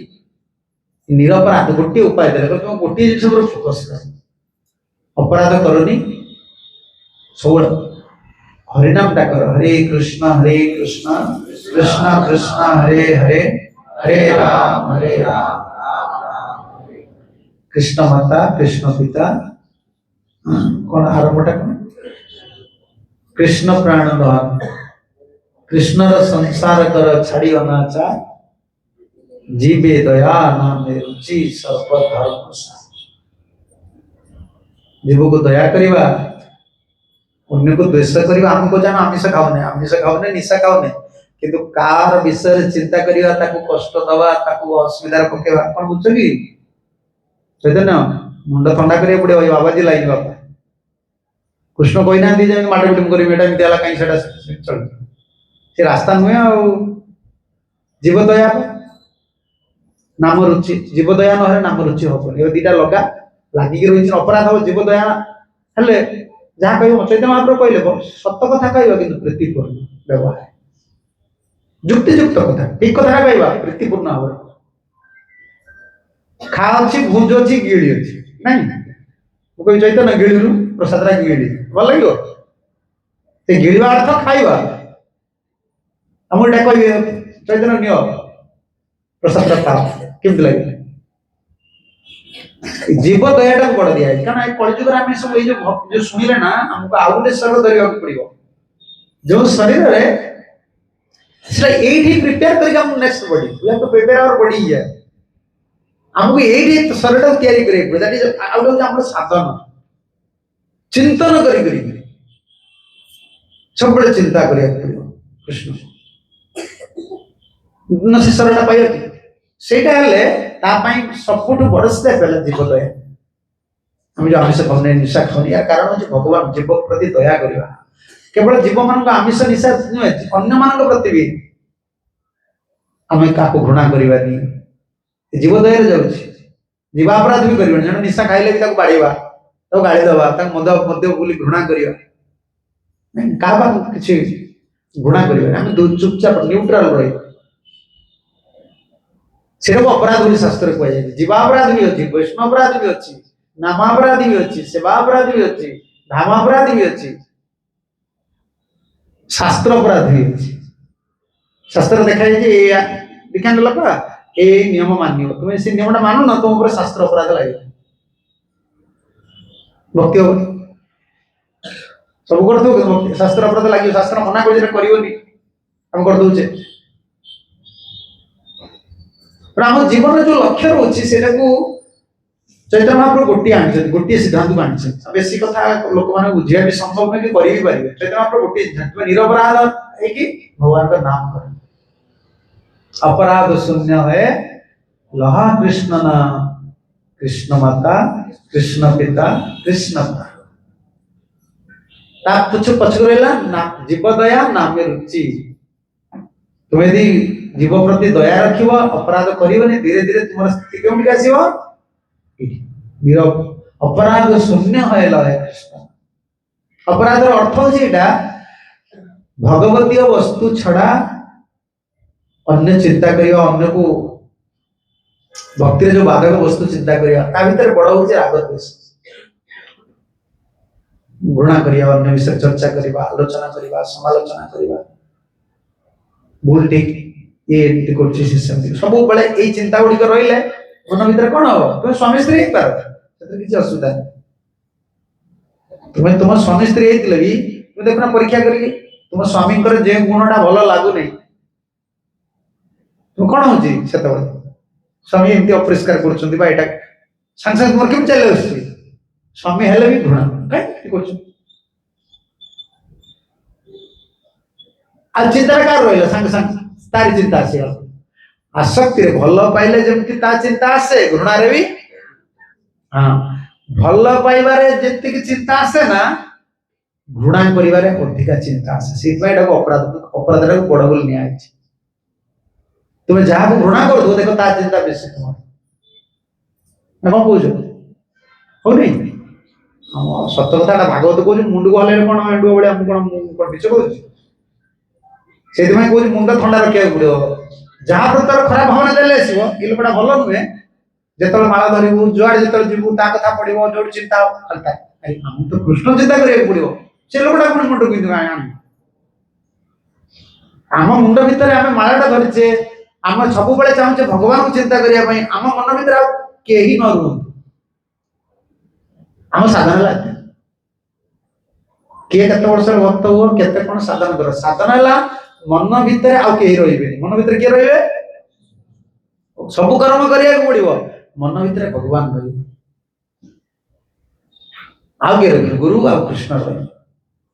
ନିରପରାଧ ଗୋଟିଏ ଉପାୟ ଦେଲେ, ତମେ ଗୋଟିଏ ଜିନିଷ ଉପରେ ଫୋକସ କର, ଅପରାଧ କରନି, ସବୁବେଳେ ହରିନାମ ଡାକର। ହରେ କୃଷ୍ଣ କୃଷ୍ଣ କୃଷ୍ଣ ହରେ ହରେ, ହରେ ରାମ କୃଷ୍ଣ ମାତା କୃଷ୍ଣ ପିତା, କଣ ଆରମ୍ଭଟା କଣ? କୃଷ୍ଣ ପ୍ରାଣ ଦହନ, କୃଷ୍ଣର ସଂସାର କର ଛାଡ଼ି ଅନାଚାର, ଜୀବେ ଦୟା ନାମେ ରୁଚି ସର୍ବଧର୍ମ। ଜୀବକୁ ଦୟା କରିବା, ଅନ୍ୟକୁ ଦ୍ୱେଷ କରିବା। ଆମେ କହୁଛେ ଆମେ ଆମିଷ ଖାଉନେ, ନିଶା ଖାଉନେ, କିନ୍ତୁ କାହାର ବିଷୟରେ ଚିନ୍ତା କରିବା, ତାକୁ କଷ୍ଟ ଦବା, ତାକୁ ଅସୁବିଧାରେ ପକେଇବା, କଣ ବୁଝୁଛ କି? ଚୈତନ୍ୟ ମୁଣ୍ଡ ଥଣ୍ଡା କରିବାକୁ ପଡିବ। ଭାଇ ବାବାଜୀ ଲାଇନ ବାପା କୃଷ୍ଣ କହିନାହାନ୍ତି ଯେ ମାଟ ପିଟୁମ କରିବି, ଏଟା ଏମିତି ହେଲା, କାହିଁ ସେଟା ଚଳିବ, ସେ ରାସ୍ତା ନୁହେଁ। ଆଉ ଜୀବ ଦୟା, ନାମ ରୁଚି, ଜୀବ ଦୟା ନହେଲେ ନାମ ରୁଚି ହବନି। ଏ ଦିଟା ଲାଗିକି ରହିଛି। ଅପରାଧ ହବ, ଜୀବ ଦୟା ହେଲେ ଯାହା କହିବ, ଚୈତନ୍ୟ ମହାପ୍ରଭୁ କହିଲେ ସତ କଥା କହିବା, କିନ୍ତୁ ପ୍ରୀତିପୂର୍ଣ୍ଣ ବ୍ୟବହାର, ଯୁକ୍ତିଯୁକ୍ତ କଥା, ଠିକ କଥାଟା କହିବା, ପ୍ରୀତିପୂର୍ଣ୍ଣ ଭାବରେ। ଖା ଅଛି, ଭୁଜ ଅଛି, ଗିଳି ଅଛି, ନାଇଁ? ମୁଁ କହିବି ଚୈତନ୍ୟ ଗିଳିରୁ ପ୍ରସାଦଟା ଗିଳି, ଭଲ ଲାଗିବ? ସେ ଗିଳିବା ଅର୍ଥ ଖାଇବା। ଆମକୁ ଏଇଟା କହିବେ ଚୈତନ୍ୟ ନିଅ ପ୍ରସାଦଟା ଖାଅ, କେମିତି ଲାଗିବ? ଜୀବ ଦୟାଟାକୁ ବଡ ଦିଆଯାଇଛି। କାରଣ ଏ କଳିଯୁଗରେ ଆମେ ସବୁ ଏଇ ଯୋଉ ଶୁଣିଲେ ନା, ଆମକୁ ଆଉ ଗୋଟେ ଶରୀର ଧରିବାକୁ ପଡିବ, ଯୋଉ ଶରୀରରେ ସେଟା ଏଇଠି ପ୍ରିପେୟାର କରିକି ଆମକୁ next body, we have to prepare our body here. ଆମକୁ ଏଇଠି ଶରୀରଟାକୁ ତିଆରି କରିବାକୁ ପଡିବ। ଦ୍ୟାଟ୍ ଇଜ ଆଉ ଗୋଟେ ଆମର ସାଧନ, ଚିନ୍ତନ କରି ସବୁବେଳେ ଚିନ୍ତା କରିବାକୁ ପଡିବ କୃଷ୍ଣ, ସେ ଶରୀରଟା ପାଇବା କି? ସେଇଟା ହେଲେ ତା ପାଇଁ ସବୁଠୁ ବଡ ସ୍ଟେପ୍ ହେଲା ଜୀବ ଦୟା। आम जो आमिष खाऊने निशा खाऊने यार कारण हूँ भगवान जीव प्रति दया करवा केवल जीव मान आमिष निशा नुहे अन्य मान प्रति भी आम क्या घृणा करवानी जीव दया जाऊँगी जीवापराध भी कर जन निशा खाइले भी बाड़ेवा गाड़ी दवा मद मध्य बोली घृणा करवा क्या किसी घृणा करवा चुपचाप न्यूट्राल रही से अपराध बोली शास्त्र कहुए जीवापराध भी अच्छी वैष्णवपराध भी अच्छी नामापराध भी अच्छी सेवापराध भी अच्छी धामापराध भी अच्छी शास्त्र अपराध भी अच्छी शास्त्र देखा दिखांग लोक ए नियम मानियो तुम्हें से नियम मानु न तुम शास्त्र अपराध लगे भक्ति हम सब कर शास्त्र अपराध लगे शास्त्र मना कर करदे आम जीवन जो लक्ष्य रोचे से चैतन्य महाप्रभु गोटे सिद्धांत को आनी बेसी कथा लोक मैंने बुझा भी संभव नहीं कि करेंगे चैतन्य महाप्रभु गोटे सिद्धांत निरपराध है कि भगवान का नाम कर अपराध शून्य है लहा कृष्ण न कृष्ण माता कृष्ण पिता कृष्ण कुछ पछुरेला जीव दया नाम रुचि तुम्हें यदि जीव प्रति दया रखिव अपराध करनी धीरे धीरे तुम स्थिति क्यों आसव अपराध शून्य है लय कृष्ण अपराध अर्थ होता भगवतीय वस्तु छड़ा अन्य चिंता करवा अन्य को भक्ति जो बाधक वस्तु चिंता करवा भीतर बड़ हूँ राग द्वेष घृणा करवा अन्य विषय चर्चा करवा आलोचना करवा समालोचना करवा भूल ठीक ये सब बड़े चिंता गुड़िक रही मन भीतर कौन हम तुम स्वामी स्त्री एक पार किसी असुविधा नहीं तुम्हें तुम स्वामी स्त्री होते भी तुम देखना परीक्षा करी तुम स्वामी जो गुणटा भल लगुनि तुम कौन हो स्वामी एमती अपरिष्कार कर सांगे सांगे तुम केम चल स्वामी हेल्ले भी घृणा कहीं आज चिंता कार रहा सांगे सांगे तारी चिंता आसीगला आसक्ति भल पाइले जमती ता चिंता आसे घृणा रे भी हाँ भल पाइबारे जेतिक चिंता आसे ना घृणा करिबारे अधिका चिंता आसे से अपराध अपराध बड़ बोली निया तुम्हें जहाँ को घृणा कर दो देखो ता चिंता बेसी तुम ना कौन कौच हो नहीं सत कथा भागवत कौन मुंड को हल्ले कौन एंडुआ भाई कौन मिछ कौच से मुंड थंडा रखा पड़ो जहाँ प्रकार खराब भावना देले आसो ये लोकटा भल नुहे जो माला धरबू जुआड़े जो जीवू ता कथा पड़ो जो चिंता हम तो कृष्ण चिंता करा पड़ो से लोकटा पुणी मुंड को आम मुंड भितर आम मालाटा धरीचे आम सब चाहूचे भगवान को चिंता करने आम मन भर कहीं न रुहतु आम साधन है किए केते वर्ष भक्त हुआ केते कौन साधन कर साधन है मन भितर आउ कहीं रही मन भितर किए रे सब कर्म करा पड़ो मन भितर भगवान रही आउ किए रही गुरु आउ कृष्ण रही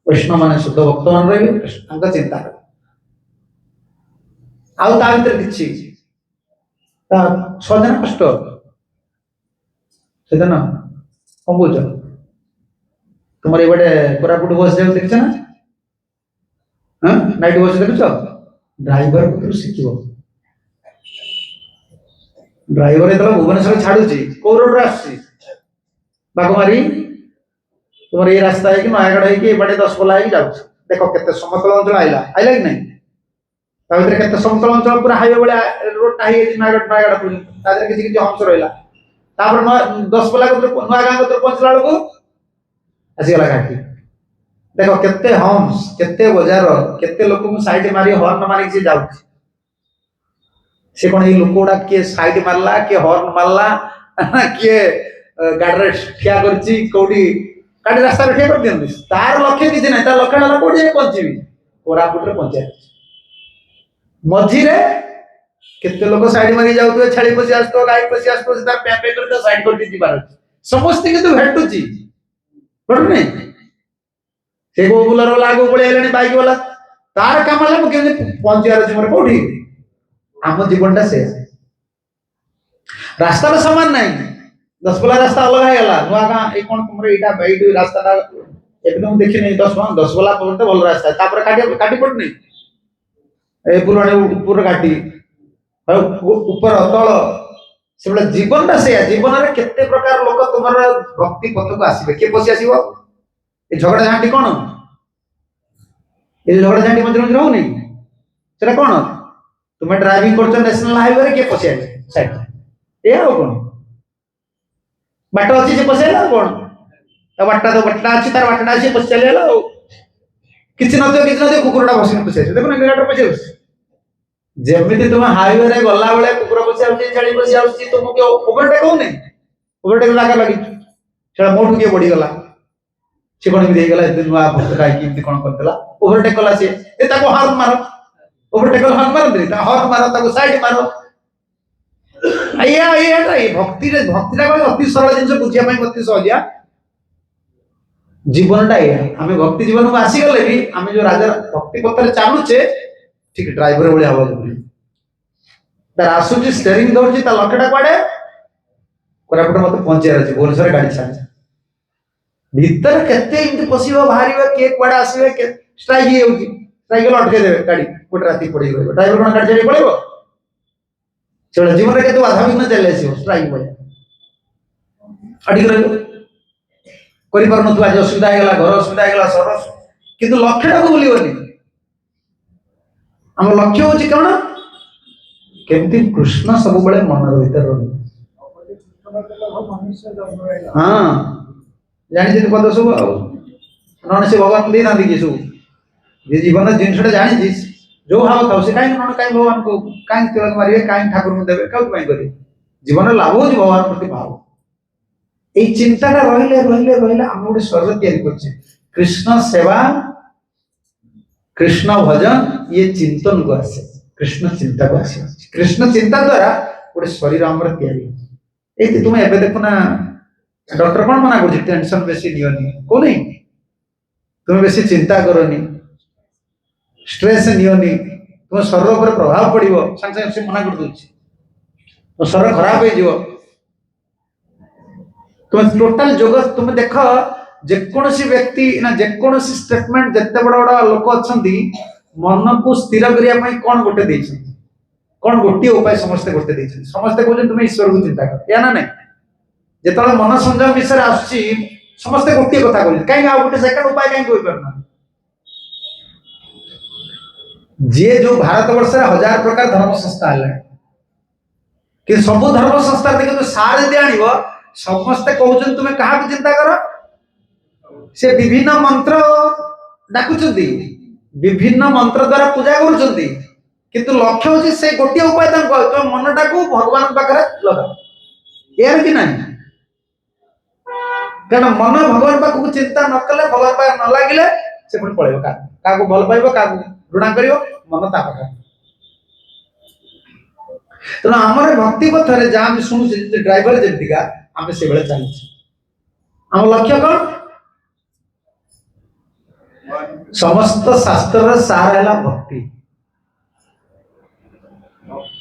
वैष्णव मान शुद्ध भक्त मान रही कृष्ण चिंता आउ ता भीतर किछि सहजन कष्ट सेदन कौन बुझ तुम ये कोरापुट बस जाऊ देख ना हाँ नाइट बस देख ड्राइवर को शिख ड्राइवर जो भुवनेश्वर छाड़ू कौ रोड बागमारी तुम ये रास्ता है कि नयागढ़ है बड़े 10 पल्ला जाऊँ देख के समतल अंचल आइला आइला कि नहीं भर के समतल अंचल पूरा हाईवे भाया रोडटा नयागढ़ नयागढ़ किसी किसी हंस रहा 10 पल्ला नुआ गाँ पहुंचला बेलू आसीगला घाटी देख केते हम्स केते बजार केते लोक साइड मारी हॉर्न मारिक से जाउछ से कोन ए लोक गुडा के साइड मारला के हॉर्न मारला के गाड़ी ठिया करची कोडी गाड़ी रास्ता रे ठिया कर दियन तार लक्ष्य किछ नै तार लक्ष्य हला कोडी पहुंचीबी कोरापुट रे पहुंचे मझी रे केते लोक साइड मारी जाउतबे छाड़ी पसी आस्तो गाई पसी आस्तो से तार पे कर दे साइड कर दी दिबार समस्त के तो भेटुची बड़ नै से गो बुलर वाला आगो पड़े आले बाइक वाला तार काम है मुझे पहुंचार अच्छे मोर कौटी आम जीवनटा से रास्ता समान नहीं दशपल्ला रास्ता अलग है गला नुआ का ए कोन तुमरे इटा बैठ रास्ता ता एकदम देखि नहीं 10 बला पड़ते भल रास्ता है तापर काटी काटी पड़ नहीं ए पुराणे ऊपर काटी ऊपर तल से बले जीवन ता से जीवन रे केते प्रकार लोक तुमर भक्ति पथ को आसीबे के पसी आसीबो ए झगड़ा झांटी कोन ए झगड़ा झांटी मंदिर रहउ नहीं सेटा कोन तुम ड्राइविंग करछ नेशनल हाईवे रे के पसी आले साइड ए हो कोन बाट अच्छी से पसेला कोन बाटा तो बाटा अच्छी तार बाटा अच्छी पस चलेला किछि नते कुकुरटा बसिन पसे देखो ना गाटर पसे जेमिति तुम हाईवे रे गल्ला बेले कुकुर पसे आउची छाड़ी पसे आउची तुम के ओवरटेक हो नहीं ओवरटेक लागा लगी छड़ा मोठु के बढी गला से कोन भी गला दिन वा भक्त काय किमति कोन करतला ओवरटेक कला से ए ताको हार्न मारो ओवरटेक हार्न मारो दे ता हार्न मारो ताको साइड मारो आया ये भक्ति को अति सरल जिनसे बुझिया पई अति सहजिया जीवनटा ये हमें भक्ति जीवन को आसी गले भी हमें जो राजा भक्ति पथ रे चालुचे ठीक ड्राइवर भली हवा तार आसुची स्टीयरिंग दउची ता लकेटा पाडे कोरापुट मते पहुंचे रहची भुवनेश्वर गाड़ी छाड़ भीतर केते इंट पसिबो बाहरीबो के कोडा आसीबे के स्ट्राइक ही होची स्ट्राइक लटके देबे गाड़ी कोट राती पड़ी गयो ड्राइवर कोन गाड़ी चली पड़िबो चलो जीवन रे केते बाधा विघ्न चले आसीबो स्ट्राइक भय अडी कर करि पर न तू आज असुविधा हेगला घर असुविधा हेगला सरस किंतु लक्ष्यटा को भूलिबनी हम लक्ष्य होची कोन केमती कृष्ण सब बळे मन भीतर रही हां जानि जे पद सब नन से भगवान दे ना दी सब जे जीवन जिनसटा जानि जी जो भाव थाउ से काई नन काई भगवान को काई तिलक मारिए काई ठाकुर को देबे काउ पाई करे जीवन लाभ हो भगवान प्रति भाव ए चिंताटा रहिले हम गोटे स्वर्ग तैयारी करछे कृष्ण सेवा कृष्ण भजन ये चिंतन को आसे कृष्ण चिंता को आसे कृष्ण चिंता द्वारा गोटे शरीर हमर तैयारी ए तुम एबे देखो ना डॉक्टर कोन मना करछि टेंशन बेसी नियोनी को नहीं तुम बेसी चिंता करनी स्ट्रेस नियोनी तुम शरीर पर प्रभाव पड़िबो संग से मना कर दोछि तो शरीर खराब हो जिवो तुम टोटल जगत तुम देख जेकोसी व्यक्ति ना जेकोसी स्टेटमेंट जत्ते बड़ बड़ लोक अछंती मन को स्थिर करिया पई कोन गोटे देछि कोन गोटे उपाय समस्त गोटे देछि समस्त कहउछ तुम ईश्वर को चिंता कर या ना नहीं जेतले मन संयम विषय आछि समस्त गोटे कथा कहउछ काई आ गोटे सेकंड उपाय काई कोइ परना जे जो भारत वर्ष रे हजार प्रकार धर्म संस्था हला कि सब धर्म संस्था देखो तो सार दे आनिबो समस्त कहउछन तुमे कहा को चिंता करो से विभिन्न मंत्र डाकुचंती विभिन्न मंत्र द्वारा पूजा करूचंती किंतु लक्ष्य होची से गोटे उपाय तांको तो मनटा को भगवान पाखरे लगा यार कि नहीं कारण मन भगवान पाख को चिंता न कले भगवान पाख न लागिले से पुणी पळेबो का को भल पाइबो का को ऋणा करियो मन ता पाख तो हमरे भक्ति पथ रे जा हम सुनु ड्राइवर जेतिका हमें से बेले चली हम लक्ष्य कोन समस्त शास्त्र रे सार हैला भक्ति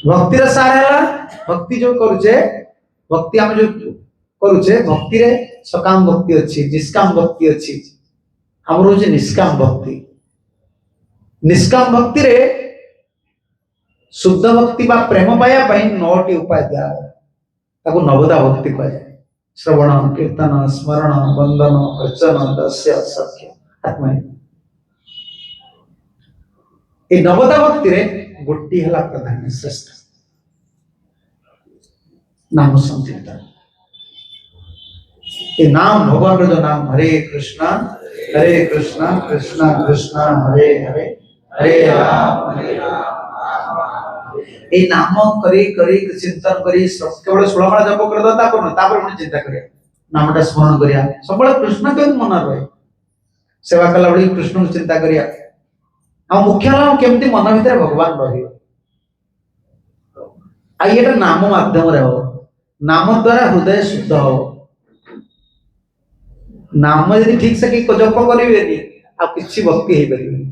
भक्ति रे सार हैला भक्ति जो करूचे भक्ति हम जो करूचे भक्ति रे सकाम भक्ति अछि निष्काम भक्ति अछि हम रोज निष्काम भक्ति निष्काम भक्ति रे शुद्ध भक्ति बा प्रेम पाया पई 9टी उपाय दिया ताको नवदा भक्ति कहै श्रवण कीर्तन स्मरण वंदन अर्चन दस्य सख्य आत्मा ए नवदा भक्ति रे गोटी हला प्रधान श्रेष्ठ नाम संकीर्तन ए नाम भगवान रो जो नाम हरे कृष्णा कृष्ण कृष्ण हरे हरे हरे राम ए नाम करे करे चिंतन करी केवल 16 माला जप कर दता पर तापर पुणी चिंता करिया नामटा स्मरण करिया सबले कृष्ण के मन रहे सेवा कला बड़ी कृष्ण को चिंता करिया आ मुख्य नाम केमती मन भीतर भगवान रहियो आ एटा नाम माध्यम रे हो नाम द्वारा हृदय शुद्ध हो नाम यदि ठीक से कि जप करिवेनी आ किछि भक्ति हे परिबेनी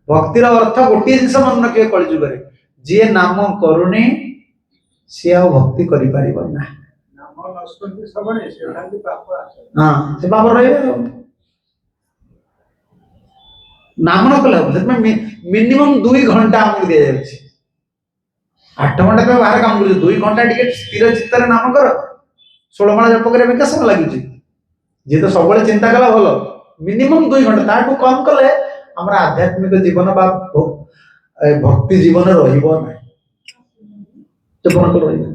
भक्तिर अर्थ गोटे जिंस मन रखिए कलि जुग रे जे नाम करुणे से आ भक्ति करि परिबो ना हाँ से पाप रही नाम न कले मिनिमम 2 घंटा आमको दि जाए 8 घंटा तो बाहर काम कर 2 घंटा टिके स्थिर चित्तर नाम कर 16 माला जप करबे के समय लागुची जे तो सब चिंता कला भलो मिनिमम 2 घंटा ताठू कम कले हमरा आध्यात्मिक जीवन बा भक्ति जीवन रहिबो नै जपन कर रहिबो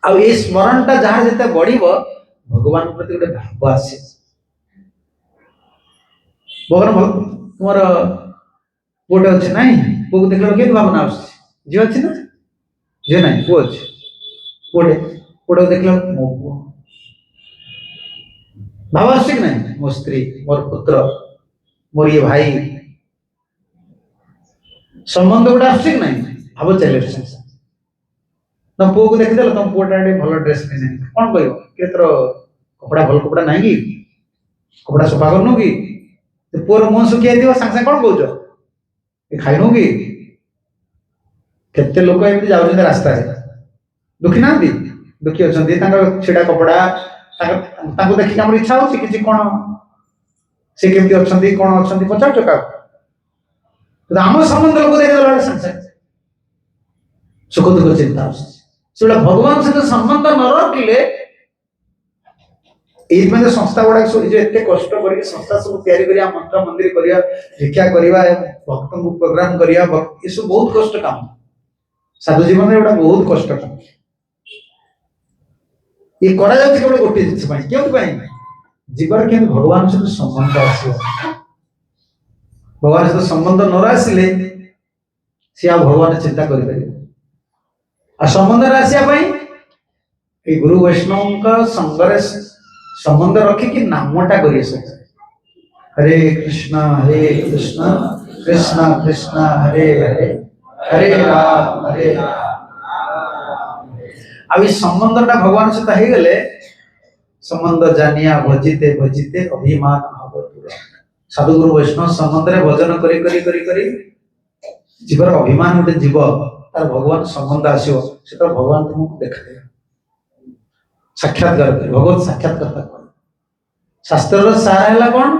आ ए स्मरण ता जहां जते बढ़िबो भगवान प्रति गोटे भाव आसे भगवान भल तुमर पुओटे अच्छे ना पुओ को देख के भावना आस झी अच्छी ना झी ना पुओ अच्छे पुओटे पुओटे देख मो पुओ भाव आस कि ना मो स्त्री मोर पुत्र मोर ये भाई संबंध गोटे आस कि ना भाव चले तुम पुओ को देखिदेल तुम पुओटा भल ड्रेस पिंधे कौन कह कि कपड़ा भल कपड़ा ना कि कपड़ा सफा करनु कि पुअर मुह सुखिया दिव सांगे सांगे कौन कौच खाइनु कि केते लोक एमती जाउछन रास्ता रे दुखी ना दुखी अछंती छिड़ा कपड़ा तांको देखि हमर इच्छा होछि किछि कोन से केमती अछंती कोन अछंती पचार चका तो आम संबंध लोक देख देला सांगे सांगे सुख दुख चिंता से भगवान सहित संबंध न रखिले एइमे संस्था गुडा जो एते कष्ट करके संस्था सब तैयारी करिया मंत्र मंदिर करिया भिक्षा करिया भक्तों को प्रोग्राम करिया ये सब बहुत कष्ट काम साधु जीवन में एटा बहुत कष्ट काम ये करा जाउछि केवल गोटे जिनिस पई केउ पई जीवन के भगवान सहित संबंध आसीबो भगवान सहित संबंध न आसिले से आ भगवान चिंता करि परिबो आ संबंध आसिया पई ए गुरु वैष्णव का संगरे संबंध रखी कि नामटा करिए हरे कृष्णा कृष्ण कृष्ण हरे हरे हरे राम अब संबंधटा भगवान सहित हो गले संबंध जानिया भजिते भजिते अभिमान साधु गुरु वैष्णव संबंध रे भजन करी करी करी करी जीवर अभिमान गोटे जीव तार भगवान संबंध आसियो से तो भगवान तुमको देखा साक्षात्कार भगवत साक्षात्कार शास्त्र सार है कौन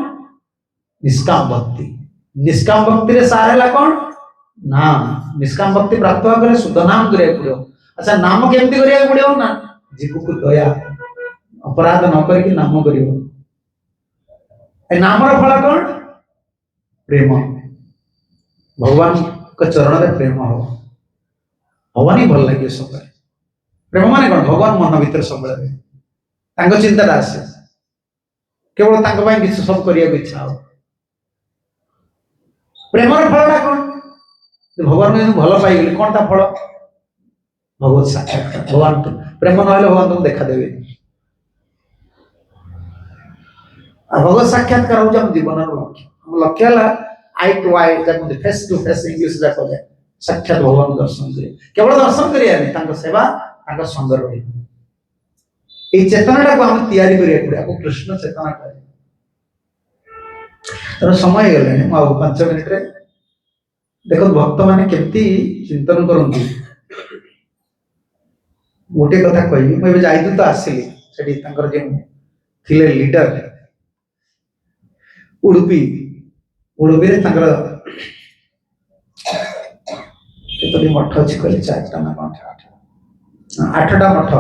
निष्काम भक्ति रे सार है कौन नाम निष्काम भक्ति प्राप्त होगा शुद्ध नाम करिया पड़ो अच्छा नाम केमती करिया पड़ो ना जीव को दया अपराध न करके नाम करियो ए नाम रो फल कौन प्रेम भगवान के चरण रे प्रेम हो भगवान ही भल लगे सब प्रेम माने कौन भगवान मन भीतर सब तांको चिंता आसे केवल तांको भाई किसी सब करिया इच्छा हो प्रेम फलटा कौन भगवान को भल पाई कौन ता फल भगवत साक्षात्कार भगवान प्रेम ना भगवान तुमको देखा देवे भगवत साक्षात्कार हो जीवन लक्ष्य लक्ष्य है eye to eye face to face English जा कहे साक्षात भगवान दर्शन करे केवल दर्शन करिया नहीं तांको सेवा तांको संग रही ये चेतनाटा को हम तैयारी करिया पड़े आपको कृष्ण चेतना कहे तर समय गले मु 5 मिनिट रे देखो भक्त माने केमती चिंतन करंती गोटे कथा कहि मु एबे जाइतु तो आसिली सेठी तांकर जे थिले लीडर उडुपी रे तांकर केतोटी मठ अछि कहले 4टा ना 8टा मठ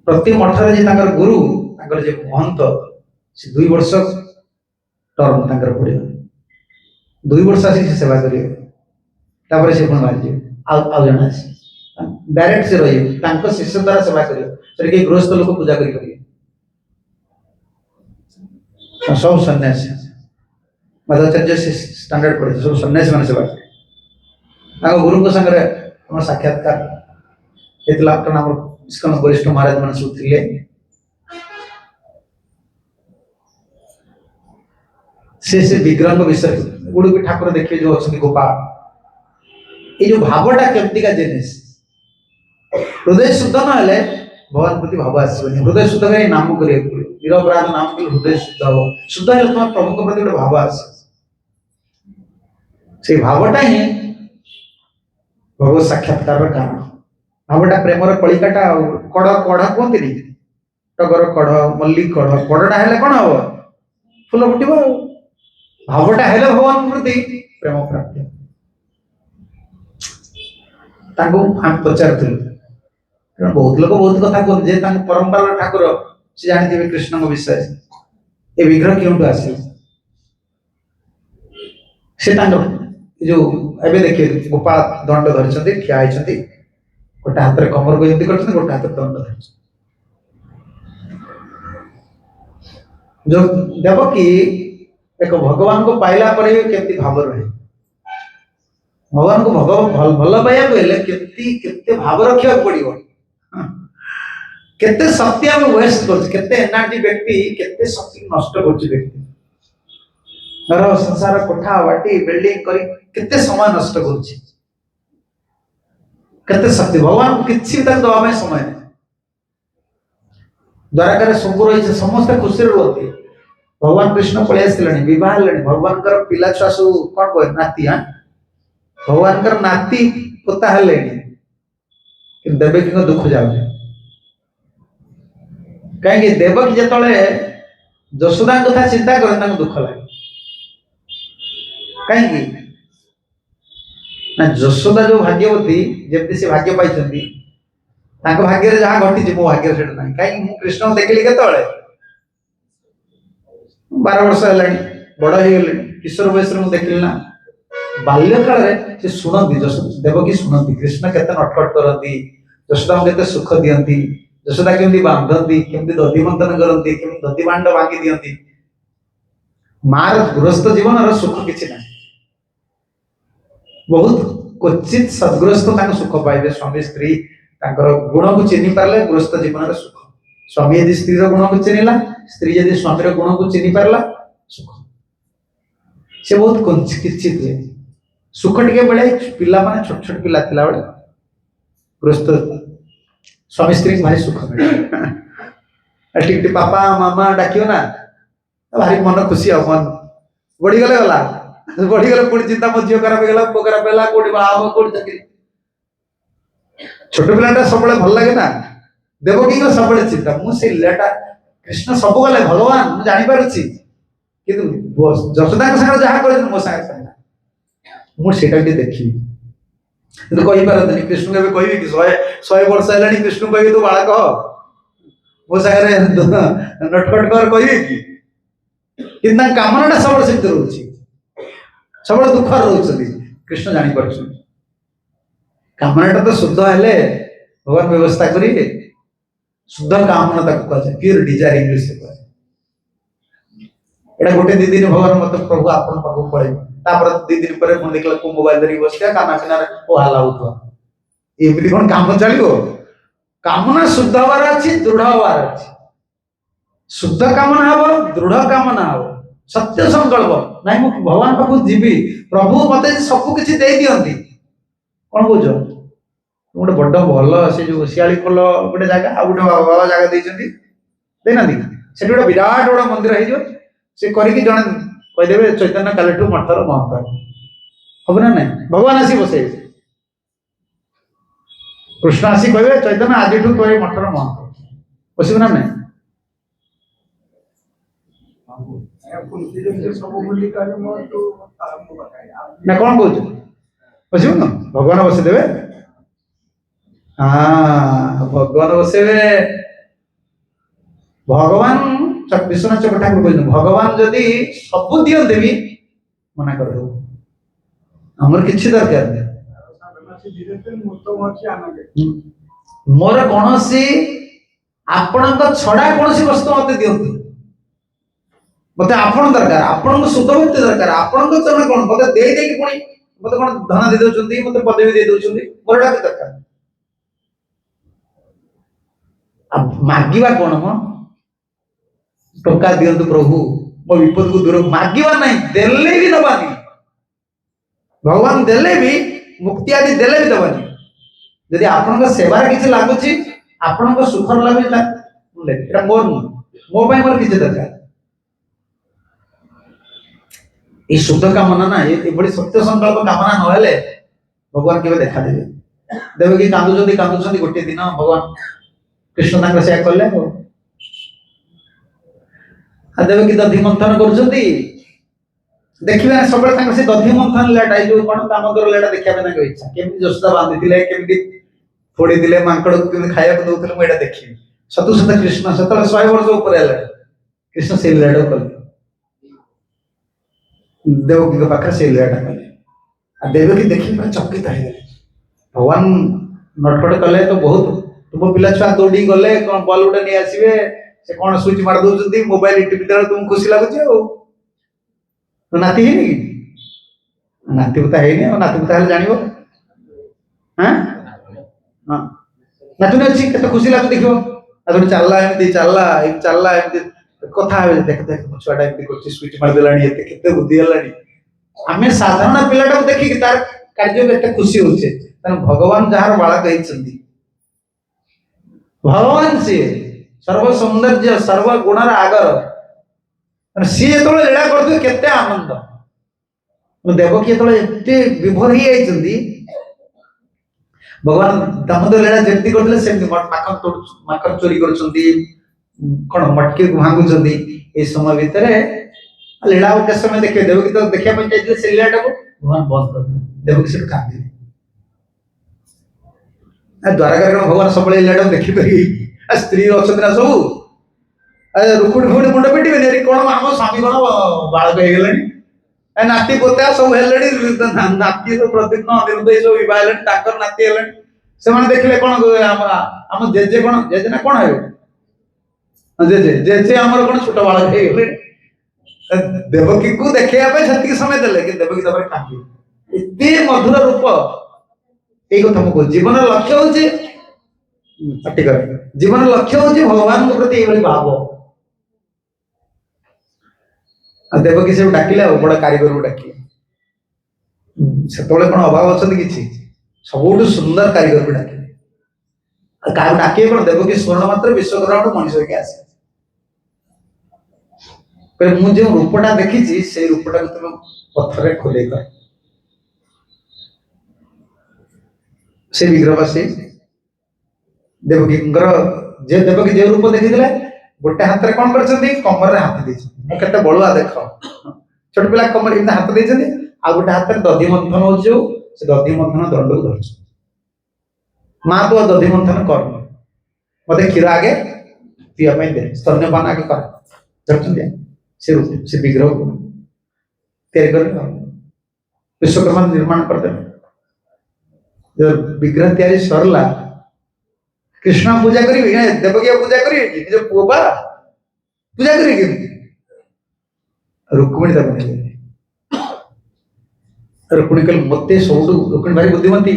प्रति मठ रे जे तांकर गुरु तांकर जे महंत से 2 वर्ष टर्म तांकर पड़े 2 वर्ष आसी सेवा करिए तापर से कोन बाजी आ जणा डायरेक्ट से रही तांको शिष्य द्वारा सेवा करिए सर के गृहस्थ लोग पूजा करिए सब सन्यासी मध्वाचार्य से स्टैंडर्ड पड़े सब सन्यासी माने सेवा तांको गुरु को संग रे हमर साक्षात्कार एतला नाम इसका वरिष्ठ महाराज मन सब थिले से विग्रह विषय उडुपी ठाकुर देखिए जो अच्छे गोपाल ये जो भावटा केमती का जिनिस हृदय शुद्ध न हेले भगवान प्रति भाव आसबनी हृदय शुद्ध कर नाम करिया निरपराध नाम के हृदय शुद्ध हो शुद्ध हेले तुम प्रभु के प्रति गोटे भाव आस से भावटा ही भगवत साक्षात्कार कारण ଭାବଟା ପ୍ରେମର କଳିକାଟା ଆଉ କଢ କଢ କୁହନ୍ତିନି, ଟଗର କଢ, ମଲ୍ଲି କଢ, କଢଟା ହେଲେ କଣ ହବ? ଫୁଲ ଫୁଟିବ ଆଉ। ଭାବଟା ହେଲେ ଭଗବାନଙ୍କ ପ୍ରତି ପ୍ରେମ ପ୍ରାପ୍ତି। ତାଙ୍କୁ ଆମେ ପଚାରୁଥିଲୁ, କାରଣ ବହୁତ ଲୋକ ବହୁତ କଥା କୁହନ୍ତି ଯେ ତାଙ୍କ ପରମ୍ପରାର ଠାକୁର, ସେ ଜାଣିଥିବେ କୃଷ୍ଣଙ୍କ ବିଷୟରେ, ଏ ବିଗ୍ରହ କେଉଁଠୁ ଆସିଲା। ସେ ତାଙ୍କର ଯୋଉ ଏବେ ଦେଖିବେ ଗୋପାଳ ଦଣ୍ଡ ଧରିଛନ୍ତି, ଠିଆ ହେଇଛନ୍ତି, ଗୋଟେ ହାତରେ କମରକୁ ଏମିତି କରିଛନ୍ତି, ଗୋଟେ ହାତରେ ଦଣ୍ଡ ଧରିଛନ୍ତି। ଯୋଉ ଦେବକୀ ଏକ ଭଗବାନଙ୍କୁ ପାଇଲା ପରେ କେମିତି ଭାବ ରହେ, ଭଗବାନଙ୍କୁ ଭଲ ପାଇବାକୁ ହେଲେ କେତେ ଭାବ ରଖିବାକୁ ପଡିବ। କେତେ ଶକ୍ତି ଆମେ ୱେଷ୍ଟ କରୁଛୁ, କେତେ ଏନର୍ଜି ବ୍ୟକ୍ତି କେତେ ଶକ୍ତି ନଷ୍ଟ କରୁଛି ବ୍ୟକ୍ତି। ଘର ସଂସାର କୋଠା ବାଟି ବିଲ୍ଡିଂ କରି କେତେ ସମୟ ନଷ୍ଟ କରୁଛି, କେତେ ଶକ୍ତି। ଭଗବାନଙ୍କୁ କିଛି ବି ତାକୁ ଦେବା ପାଇଁ ସମୟ ନାହିଁ। ଦ୍ୱାରକାରେ ସବୁ ରହିছে, ସମସ୍ତେ ଖୁସିରେ ରୁହନ୍ତି। ଭଗବାନ କୃଷ୍ଣ ପଳେଇ ଆସିଲେଣି, ବିବାହ ହେଲେଣି, ଭଗବାନଙ୍କର ପିଲା ଛୁଆ ସବୁ କଣ କହେ ନାତି, ଭଗବାନଙ୍କର ନାତି ପୋତା ହେଲେଣି, କିନ୍ତୁ ଦେବକୀଙ୍କ ଦୁଃଖ ଯାଉନି। କାହିଁକି? ଦେବକୀ ଯେତେବେଳେ ଯଶୋଦାଙ୍କ କଥା ଚିନ୍ତା କରେ ତାଙ୍କୁ ଦୁଃଖ ଲାଗେ। କାହିଁକି ନା ଯଶୋଦା ଯୋଉ ଭାଗ୍ୟବତୀ, ଯେମିତି ସେ ଭାଗ୍ୟ ପାଇଛନ୍ତି, ତାଙ୍କ ଭାଗ୍ୟରେ ଯାହା ଘଟିଛି ମୋ ଭାଗ୍ୟରେ ସେଟା ନାହିଁ। କାହିଁକି? ମୁଁ କୃଷ୍ଣଙ୍କୁ ଦେଖିଲି କେତେବେଳେ 12 ବର୍ଷ ହେଲାଣି, ବଡ ହେଇଗଲେଣି, କିଶୋର ବୟସରେ ମୁଁ ଦେଖିଲି ନା। ବାଲ୍ୟ କାଳରେ ସେ ଶୁଣନ୍ତି, ଦେବକୀ ଶୁଣନ୍ତି କୃଷ୍ଣ କେତେ ନଟଖଟ କରନ୍ତି, ଯଶୋଦାଙ୍କୁ କେତେ ସୁଖ ଦିଅନ୍ତି, ଯଶୋଦା କେମିତି ବାନ୍ଧନ୍ତି, କେମିତି ଦଧି ମନ୍ଥନ କରନ୍ତି, କେମିତି ଦଧି ଭାଣ୍ଡ ଭାଙ୍ଗି ଦିଅନ୍ତି। ମାର ଗୃହସ୍ଥ ଜୀବନର ସୁଖ କିଛି ନାହିଁ। ବହୁତ କ୍ୱଚିତ ସଦ୍ଗୃହସ୍ଥ ତାଙ୍କ ସୁଖ ପାଇବେ। ସ୍ୱାମୀ ସ୍ତ୍ରୀ ତାଙ୍କର ଗୁଣକୁ ଚିହ୍ନି ପାରିଲେ ଗୃହସ୍ଥ ଜୀବନର ସୁଖ। ସ୍ୱାମୀ ଯଦି ସ୍ତ୍ରୀର ଗୁଣକୁ ଚିହ୍ନିଲା, ସ୍ତ୍ରୀ ଯଦି ସ୍ୱାମୀର ଗୁଣକୁ ଚିହ୍ନି ପାରିଲା, ସୁଖ। ସେ ବହୁତ କ୍ୱଚିତ ହୁଏ। ସୁଖ ଟିକେ ମିଳେ ପିଲାମାନେ ଛୋଟ ଛୋଟ ପିଲା ଥିଲା ବେଳେ, ଗୃହସ୍ଥ ସ୍ୱାମୀ ସ୍ତ୍ରୀଙ୍କୁ ଭାରି ସୁଖ ମିଳେ। ଟିକେ ବାପା ମାମା ଡାକିବ ନା, ଭାରି ମନ ଖୁସି ଆଉ। ମନ ବଢିଗଲେ ଗଲା, ବଢିଗଲେ ପୁଣି ଚିନ୍ତା, ମୋ ଝିଅ ଖରାପ ହେଇଗଲା, ପୁଅ ଖରାପ ହେଲା, କୋଉଠି ବାହା ହବ, କୋଉଠି ଚାକିରି। ଛୋଟ ପିଲାଟା ସବୁବେଳେ ଭଲ ଲାଗେ ନା। ଦେବକୀଙ୍କ ସବୁବେଳେ ଚିନ୍ତା, ମୁଁ ସେଇ ଲିଳାଟା, କୃଷ୍ଣ ସବୁ ଗଲେ ଭଗବାନ ମୁଁ ଜାଣିପାରୁଛି, କିନ୍ତୁ ଯଶୋଦାଙ୍କ ସାଙ୍ଗରେ ଯାହା କରିଛନ୍ତି ମୋ ସାଙ୍ଗରେ କରିନା, ମୁଁ ସେଇଟା ଟିକେ ଦେଖିବି। କିନ୍ତୁ କହିପାରନ୍ତିନି। କୃଷ୍ଣଙ୍କୁ ଏବେ କହିବି କି 100 ବର୍ଷ ହେଲାଣି କୃଷ୍ଣଙ୍କୁ କହିବି ତୁ ବାଳକ ମୋ ସାଙ୍ଗରେ ନଟଖଟ କର କହିବେ କି? କିନ୍ତୁ ତାଙ୍କ କାମନାଟା ସବୁବେଳେ ସେମିତି ରହୁଛି, ସବୁବେଳେ ଦୁଃଖରେ ରହୁଛନ୍ତି। କୃଷ୍ଣ ଜାଣିପାରୁଛନ୍ତି କାମନାଟା ତ ଶୁଦ୍ଧ ହେଲେ ଭଗବାନ ବ୍ୟବସ୍ଥା କରିବେ। ଶୁଦ୍ଧ କାମନା ତାକୁ କୁହାଯାଏ, ପିଓର ଡିଜାୟାର ଇଂଲିଶରେ କୁହାଯାଏ। ଏଇଟା ଗୋଟେ 2 ଦିନ ଭଗବାନ ମତେ ପ୍ରଭୁ ଆପଣ ପାଖକୁ ପଳେଇବ, ତାପରେ 2 ଦିନ ପରେ ପୁଣି ଦେଖିଲା କୋଉ ମୋବାଇଲ ଧରିକି ବସିଥିବା, କାନା ପିନାରେ ହାଲା ହଉଥିବା। ଏମିତି କଣ କାମ ଚାଲିବ? କାମନା ଶୁଦ୍ଧ ହବାର ଅଛି, ଦୃଢ ହବାର ଅଛି। ଶୁଦ୍ଧ କାମନା ହବ, ଦୃଢ କାମନା ହବ, ସତ୍ୟ ସଂକଳ୍ପ। ନାଇଁ ମୁଁ ଭଗବାନ ପାଖକୁ ଯିବି, ପ୍ରଭୁ ମତେ ସବୁ କିଛି ଦେଇ ଦିଅନ୍ତି। କଣ କହୁଛ? ଗୋଟେ ବଡ ଭଲ ସେ ଯୋଉ ଶିଆଳି ଖୋଲ ଗୋଟେ ଜାଗା, ଆଉ ଗୋଟେ ଭଲ ଜାଗା ଦେଇଛନ୍ତି, ଦେଇନାହାନ୍ତି? ସେଠି ଗୋଟେ ବିରାଟ ବଡ ମନ୍ଦିର ହେଇଯିବ, ସେ କରିକି ଜଣେ କହିଦେବେ ଚୈତନ୍ୟ କାଲିଠୁ ମଠର ମହନ୍ତ ହବ ନା ନାଇଁ? ଭଗବାନ ଆସି ବସେଇବେ, କୃଷ୍ଣ ଆସି କହିବେ ଚୈତନ୍ୟ ଆଜିଠୁ ତୋ ଏ ମଠର ମହନ୍ତ, ବସିବୁ ନା ନାଇଁ? ନା କଣ କହୁଛୁ? ବସିବୁ ନା? ଭଗବାନ ବସେଇଦେବେ। ଭଗବାନ ବସେଇବେ। ଭଗବାନ ବିଶ୍ୱନାଥ ଚକ୍ର ଠାକୁର କହିଛନ୍ତି, ଭଗବାନ ଯଦି ସବୁ ଦିଅନ୍ତେ ବି ମନା କରିଦେବୁ, ଆମର କିଛି ଦରକାର ନାହିଁ। ମୋର କୌଣସି ଆପଣଙ୍କ ଛଡା କୌଣସି ବସ୍ତୁ ମତେ ଦିଅନ୍ତୁ, ମତେ ଆପଣ ଦରକାର, ଆପଣଙ୍କ ଶୁଦ୍ଧ ଭକ୍ତି ଦରକାର। ଆପଣଙ୍କ ଚରଣ କଣ ମତେ ଦେଇକି ପୁଣି ମତେ କଣ ଧନ ଦେଇ ଦଉଛନ୍ତି, ମତେ ପଦବୀ ଦେଇ ଦଉଛନ୍ତି, ମୋର ଏଟା ଦରକାର। ମାଗିବା କଣ? ଟଙ୍କା ଦିଅନ୍ତୁ ପ୍ରଭୁ, ମୋ ବିପଦକୁ ଦୂର, ମାଗିବା ନାହିଁ, ଦେଲେ ବି ଦବାନି। ଭଗବାନ ଦେଲେ ବି, ମୁକ୍ତି ଆଦି ଦେଲେ ବି ଦବାନି। ଯଦି ଆପଣଙ୍କ ସେବାରେ କିଛି ଲାଗୁଛି, ଆପଣଙ୍କ ସୁଖର ଲାଗୁଛି, ଏଟା ମୋର ନୁହଁ, ମୋ ପାଇଁ ମୋର କିଛି ଦରକାର। এই শুদ্ধ কামনা না, এভাবে সত্য সংকল্প কামনা নহলে ভগবান কেবে দেখা দেবে। देवकी कांदुचंदी गोटे दिन भगवान कृष्ण तांकर से कले देवकी दधि मंथन करुचंदी देखिबे सब से दधि मंथन लेटा जो कौन दामोदर लेटा देखा इच्छा केमी जसोदा बांधी केमी फोड़ी दिले मांकड़ को केमी खाया दउथले मु एटा देखि सतु सत कृष्ण सतले 100 वर्ष ऊपर आला कृष्ण से लेटा कले देवकी के पाखर से लेटा कले देवकी देखि पूरा चकित है भगवान नटखट कले तो बहुत तुम पिला छुआ दौड़ी गले कौन बॉल उठे नहीं आसवे से कौन स्विच मार दउचंदी मोबाइल टीवी देला तुम खुशी लागुची हो तो नाती है नहीं नाती बुता है नहीं नाती बुता है जानिबो हां हां नातुनी अच्छी केते खुशी लागु देखिबो आदो चलला एमती कथा है देख देख छुआटा एमती करछि स्विच मार देलानी एते केते बुद्धि हलानी आमे साधारण पिलाटा देखि कि तार कार्य केते खुशी होछे तन भगवान जहार बाळा कहिसंदी भगवान से सर्व सौंदर्य सर्व गुणर आगर सी जो लीला करते केते आनंद देवकी जो एते विभोर ही आइचंदी भगवान दामोदर लीला जेमती करथिले सेमती माखन चोरी करछंदी कोन मटके भांगुचंदी ए समय भितरे लीला के समय देखे देवकी तो देखिया पय जाइले से लीलाटा को भगवान बंद कर देवकी से कांदी द्वारका भगवान सब लीलाटा देखि परि स्त्री अछन ना सब रुकुड़ फुड़ मुंड पिटिबे ने कोन हम स्वामी कोन बाळक हे गेलनी नाती पोता सब हेलडी नाती तो प्रतिज्ञा निर्दय सब विवाहलन ताकर नाती हेलन से माने देखले कोन हम जेजे कोन जेजे ना कोन आयो जेजे जेजे हमर कोन छोट बाळक हे गेले देवकी को देखिया पे छत्ती समय देले कि देवकी तबरे कांदी इते मधुर रूप ए कथा मको जीवन लक्ष्य होचे अटी कर जीवन लक्ष्य होचे भगवान के प्रति एवली भाव देवकी से डाकिले बड़ कारीगर को डाकिले से तोले कोन अभाव अछन किछि सबुठ सुंदर कारीगर को डाकिले का डाके कोन देवकी स्वर्ण मात्र विश्वकर्मा मनुष्य के आसे पर मु जे रूपटा देखिछि से रूपटा को तुम पत्थर रे खोले कर से विग्रह से देवकी जे देवकी जे रूप देखिथिले गोटे हाथ रे कोन करछंदी कमर रे हाथ देछि मु केते बळुआ देख छोट पिला कमर इन हाथ देछंदी आ गोटे हाथ रे दधि मंथन हो जो से दधि मंथन दंड को धरछ मां तो दधि मंथन कर मते खीर आगे पिया में दे स्तन्यपान आगे कर धरछंदी से रूप से विग्रह तैयार कर विश्वकर्मा निर्माण कर दे जब विग्रह तैयारी सरला कृष्ण पूजा करी देवकी पूजा करी जो पुआ पूजा करी रुक्मिणी तक रुक्मिणी कल मते सबुठ रुक्मिणी भारी बुद्धिमती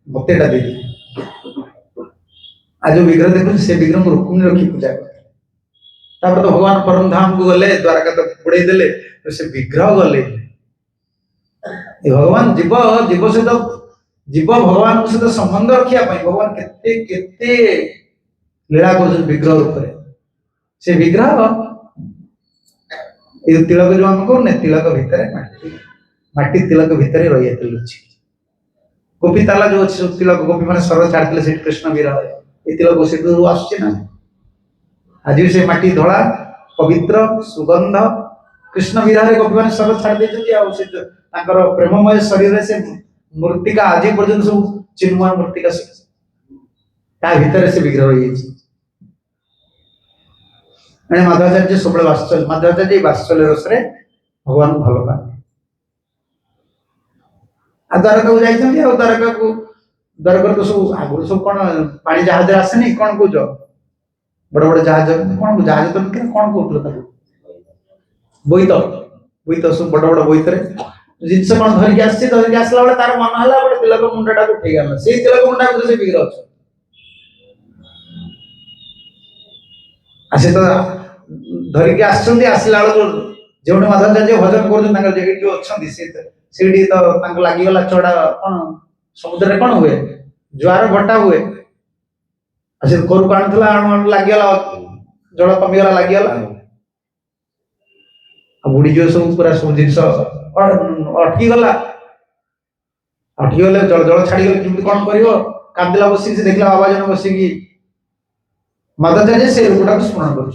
मते दे आज विग्रह देखो से विग्रह को रुक्मिणी रखी पूजा कर तापर तो भगवान परम धाम को गले द्वारका तो बुड़े देले तो से विग्रह गले भगवान जीव जीव से तो जीव भगवान सहित संबंध रखिया भगवान केते केते लीला कर विग्रह ऊपर से विग्रह ये तिलक जो हम करने तिलक भितर माटी तिलक भितर रही है लुचि गोपी ताला जो अच्छे तिलक गोपी माने सर छाड़ते से कृष्ण विरह ये तिलक से आसुची ना आज भी से माटी धड़ा पवित्र सुगंध कृष्ण विरह गोपी माने सर छाड़ देते प्रेममय शरीर से मूर्तिका आज पर्यटन सब चिन्मय मूर्तिका भीतर से विग्रह रही माधवाचार्य सब वात्सल्य माधवाचार्य वात्सल्य रस भगवान भल पाते द्वारका को जाइए द्वारका को द्वारका तो सब आगुरी सब कौन पानी जहाज आसेनी कौन कौच बड़ बड़ जहाज कौन जहाज तो कौन कहते बोईत बोईत सब बड़ बड़ बोईत जिनस कौन धरिक आसला बेले तार मन है गोटे तिलक मुंडा उठे गला से तिलक मुंडा से विग्रह अच्छे आसे तो धरिक आसला जो माधवाचार्य भजन कर जो अच्छा तो लगिगला चढ़ा कौन समुद्र कौन हुए ज्वार भट्टा हुए करू आण लगिगला जल कमिगला लगिगला बुड़ी जो सब पूरा सब जिन अटकी गला आठी गले जल जल छाड़ी गले किमती कौन करियो कांदिला बसिक से देखला बाबा जन बसिकी मदाचार्य से लोकटा स्मरण करू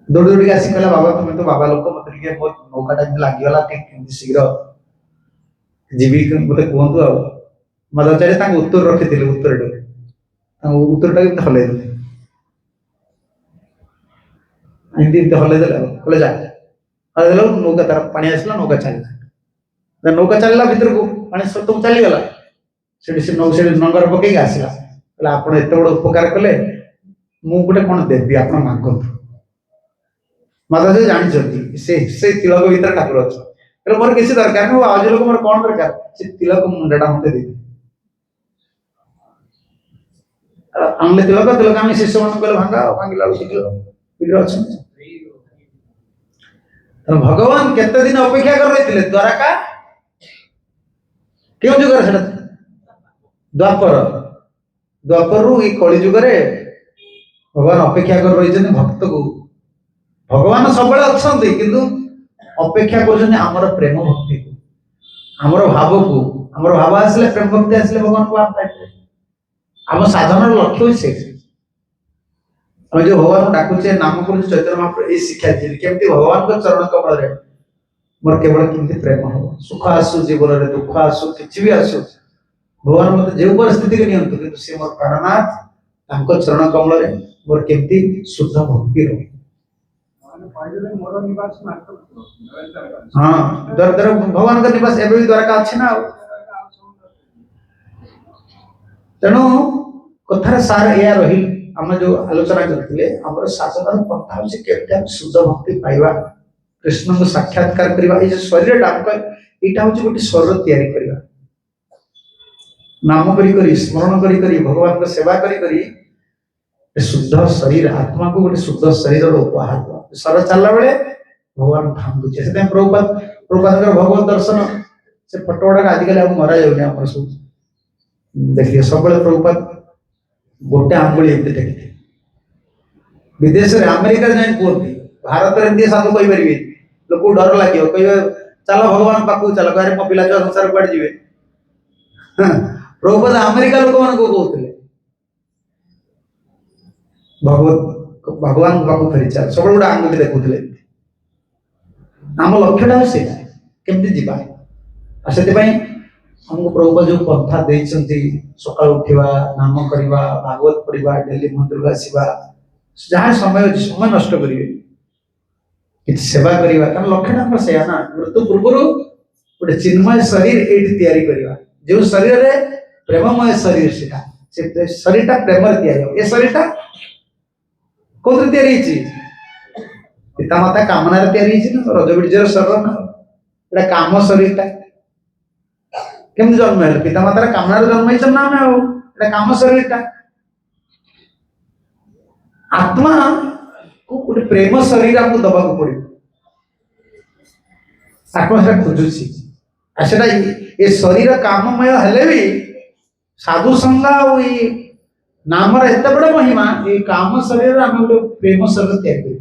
दौड़ी दौड़ी आसी कहला बाबा तुम तो बाबा लोक मत टिके मो नौकाटा लागि गला केमती शीघ्र जीवी मते कहंतु आ मदाचार्य तांग उत्तर रखिथिले उत्तरटा केमती हलै देले एमती हलै देले कहले जा हलै देले नौका तार पानी आसला नौका चलला नौका चलला भीतर को पानी सब चली गला से नौ से नंगर पकई आसला कहला आपण एते बड़ उपकार कले मु गोटे कोन देबी आपण मागंतु माता जानी से तिलक भीतर ठाकुर अच्छे मोर किसी दरकार नहीं आज लोग मोर कौन दरकार से तिलक मुंडाटा मत दे आनले तिलक तिलक आम शिष्य मान कहले भांगा भांगिला विग्रह अच्छे भगवान केते दिन अपेक्षा कर रही द्वारका क्यों जुग द्वापर द्वापर रु कली जुग भगवान अपेक्षा कर रही भक्त को भगवान सब अच्छा किंतु अपेक्षा कर प्रेम भक्ति को आमर भाव को आमर भाव आसले प्रेम भक्ति आसले भगवान को आप पाइबे आम साधन लक्ष्य से जो भगवान डाकुचे नाम कर चैतन्य महाप्रभु ये शिक्षा दी केमती भगवान को चरण कमल रे मोर केवल केमती प्रेम हो सुख आसु जीवन रे दुख आसु किछि भी आसु भगवान मत जे परिस्थिति के नियंत्रण किंतु से मोर प्राणनाथ तांको चरण कमल रे मोर केमती शुद्ध भक्ति रो हाँ दर दर भगवान का निवास एवं द्वारका अच्छे ना तेणु कथार सार या रही आम जो आलोचना करते आम साधन पंथा हूँ केमती शुद्ध भक्ति पाइबा कृष्ण को साक्षात्कार करवा ये शरीर यहाँ हूँ गोटे शरीर तैयारी करवा नाम करी स्मरण करी भगवान को सेवा करी शुद्ध शरीर आत्मा को गोटे शुद्ध शरीर उपहार सर चलला बेले भगवान धाम को प्रभुपाद भगवत दर्शन से फोटो गुड़ा आजिकल मरा जाऊनी सब देखिए सब प्रभुपाद गोटे आंगुली एमती टेकते विदेश में अमेरिका जाए कहते भारत में एमती साधु कही पारे लोक डर लगे कहे चल भगवान पाक चल कहे मो पिला छुआ संसार कड़े जी प्रभुपाद अमेरिका लोक मान कहते भगवान पाक फेरी चल सब गोटे आंगुठी देखुले आम लक्ष्यटा से केमती जीवा से हमको प्रभुपा जो पंथा देइछंती सकाळ उठिबा नाम करिबा भागवत पढ़िबा डेली मंदिर को आसीबा जहाँ समय अछि समय नष्ट करिवे कि सेवा करिबा कारण लक्ष्यटा हमर सेया ना मृत्यु पूर्व गोटे चिन्मय शरीर एठी तैयारी करिबा जो शरीर रे प्रेममय शरीर सेटा से शरीरटा प्रेम रे तैयारी हो ए शरीरटा कोथि तैयारी छि पिता माता कामना रे तैयारी छि ना रज बिजर शरीर ना एटा काम शरीरटा केमती जन्म है पिता माता कामना जन्म ही ना आम काम शरीर आत्मा को गोटे प्रेम शरीर आमको दबा पड़े आत्मा से खोजुची सेटा ये शरीर काममय हेले भी साधु संगा नाम एत बड़ महिमा ये काम शरीर आम गोटे प्रेम शरीर तैयारी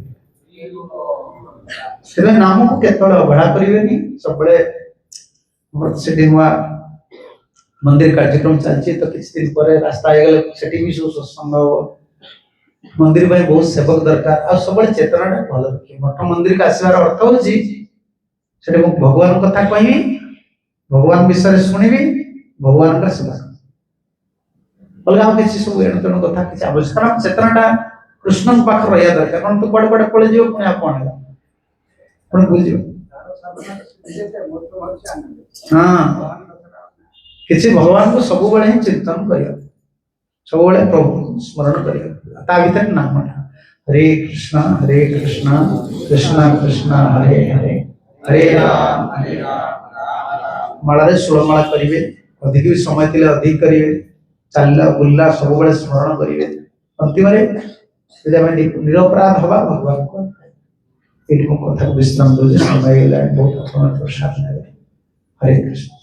नाम को केत अवहेला करें सब नुआ मंदिर कार्यक्रम चलती तो किसी दिन पर रास्ता आगले से भी सत्संग मंदिर में बहुत सेवक दरकार आ सब चेतना भल रखिए मठ मंदिर का आसवार अर्थ हूँ भगवान कथा कहि भगवान विषय शुणी भगवान का सेवा अलग किसी सब एणु तेणु कथा किसी आवश्यक चेतनाटा कृष्ण पाख रहा दरकार कौन तो कड़े कड़े पड़े जी पुणी आप भूल हाँ किसी भगवान को सब बड़े ही चिंतन करिया सब बड़े प्रभु स्मरण करिया ता भीतर नाम हरे कृष्णा कृष्ण कृष्ण हरे हरे हरे राम माला षोलमाला करेंगे अधिक भी समय थिले अधिक करेंगे चलला बुलला सब बड़े स्मरण करेंगे अंतिम निरपराध हवा भगवान को ये कथा विश्राम दो समय बहुत प्रसाद हरे कृष्ण।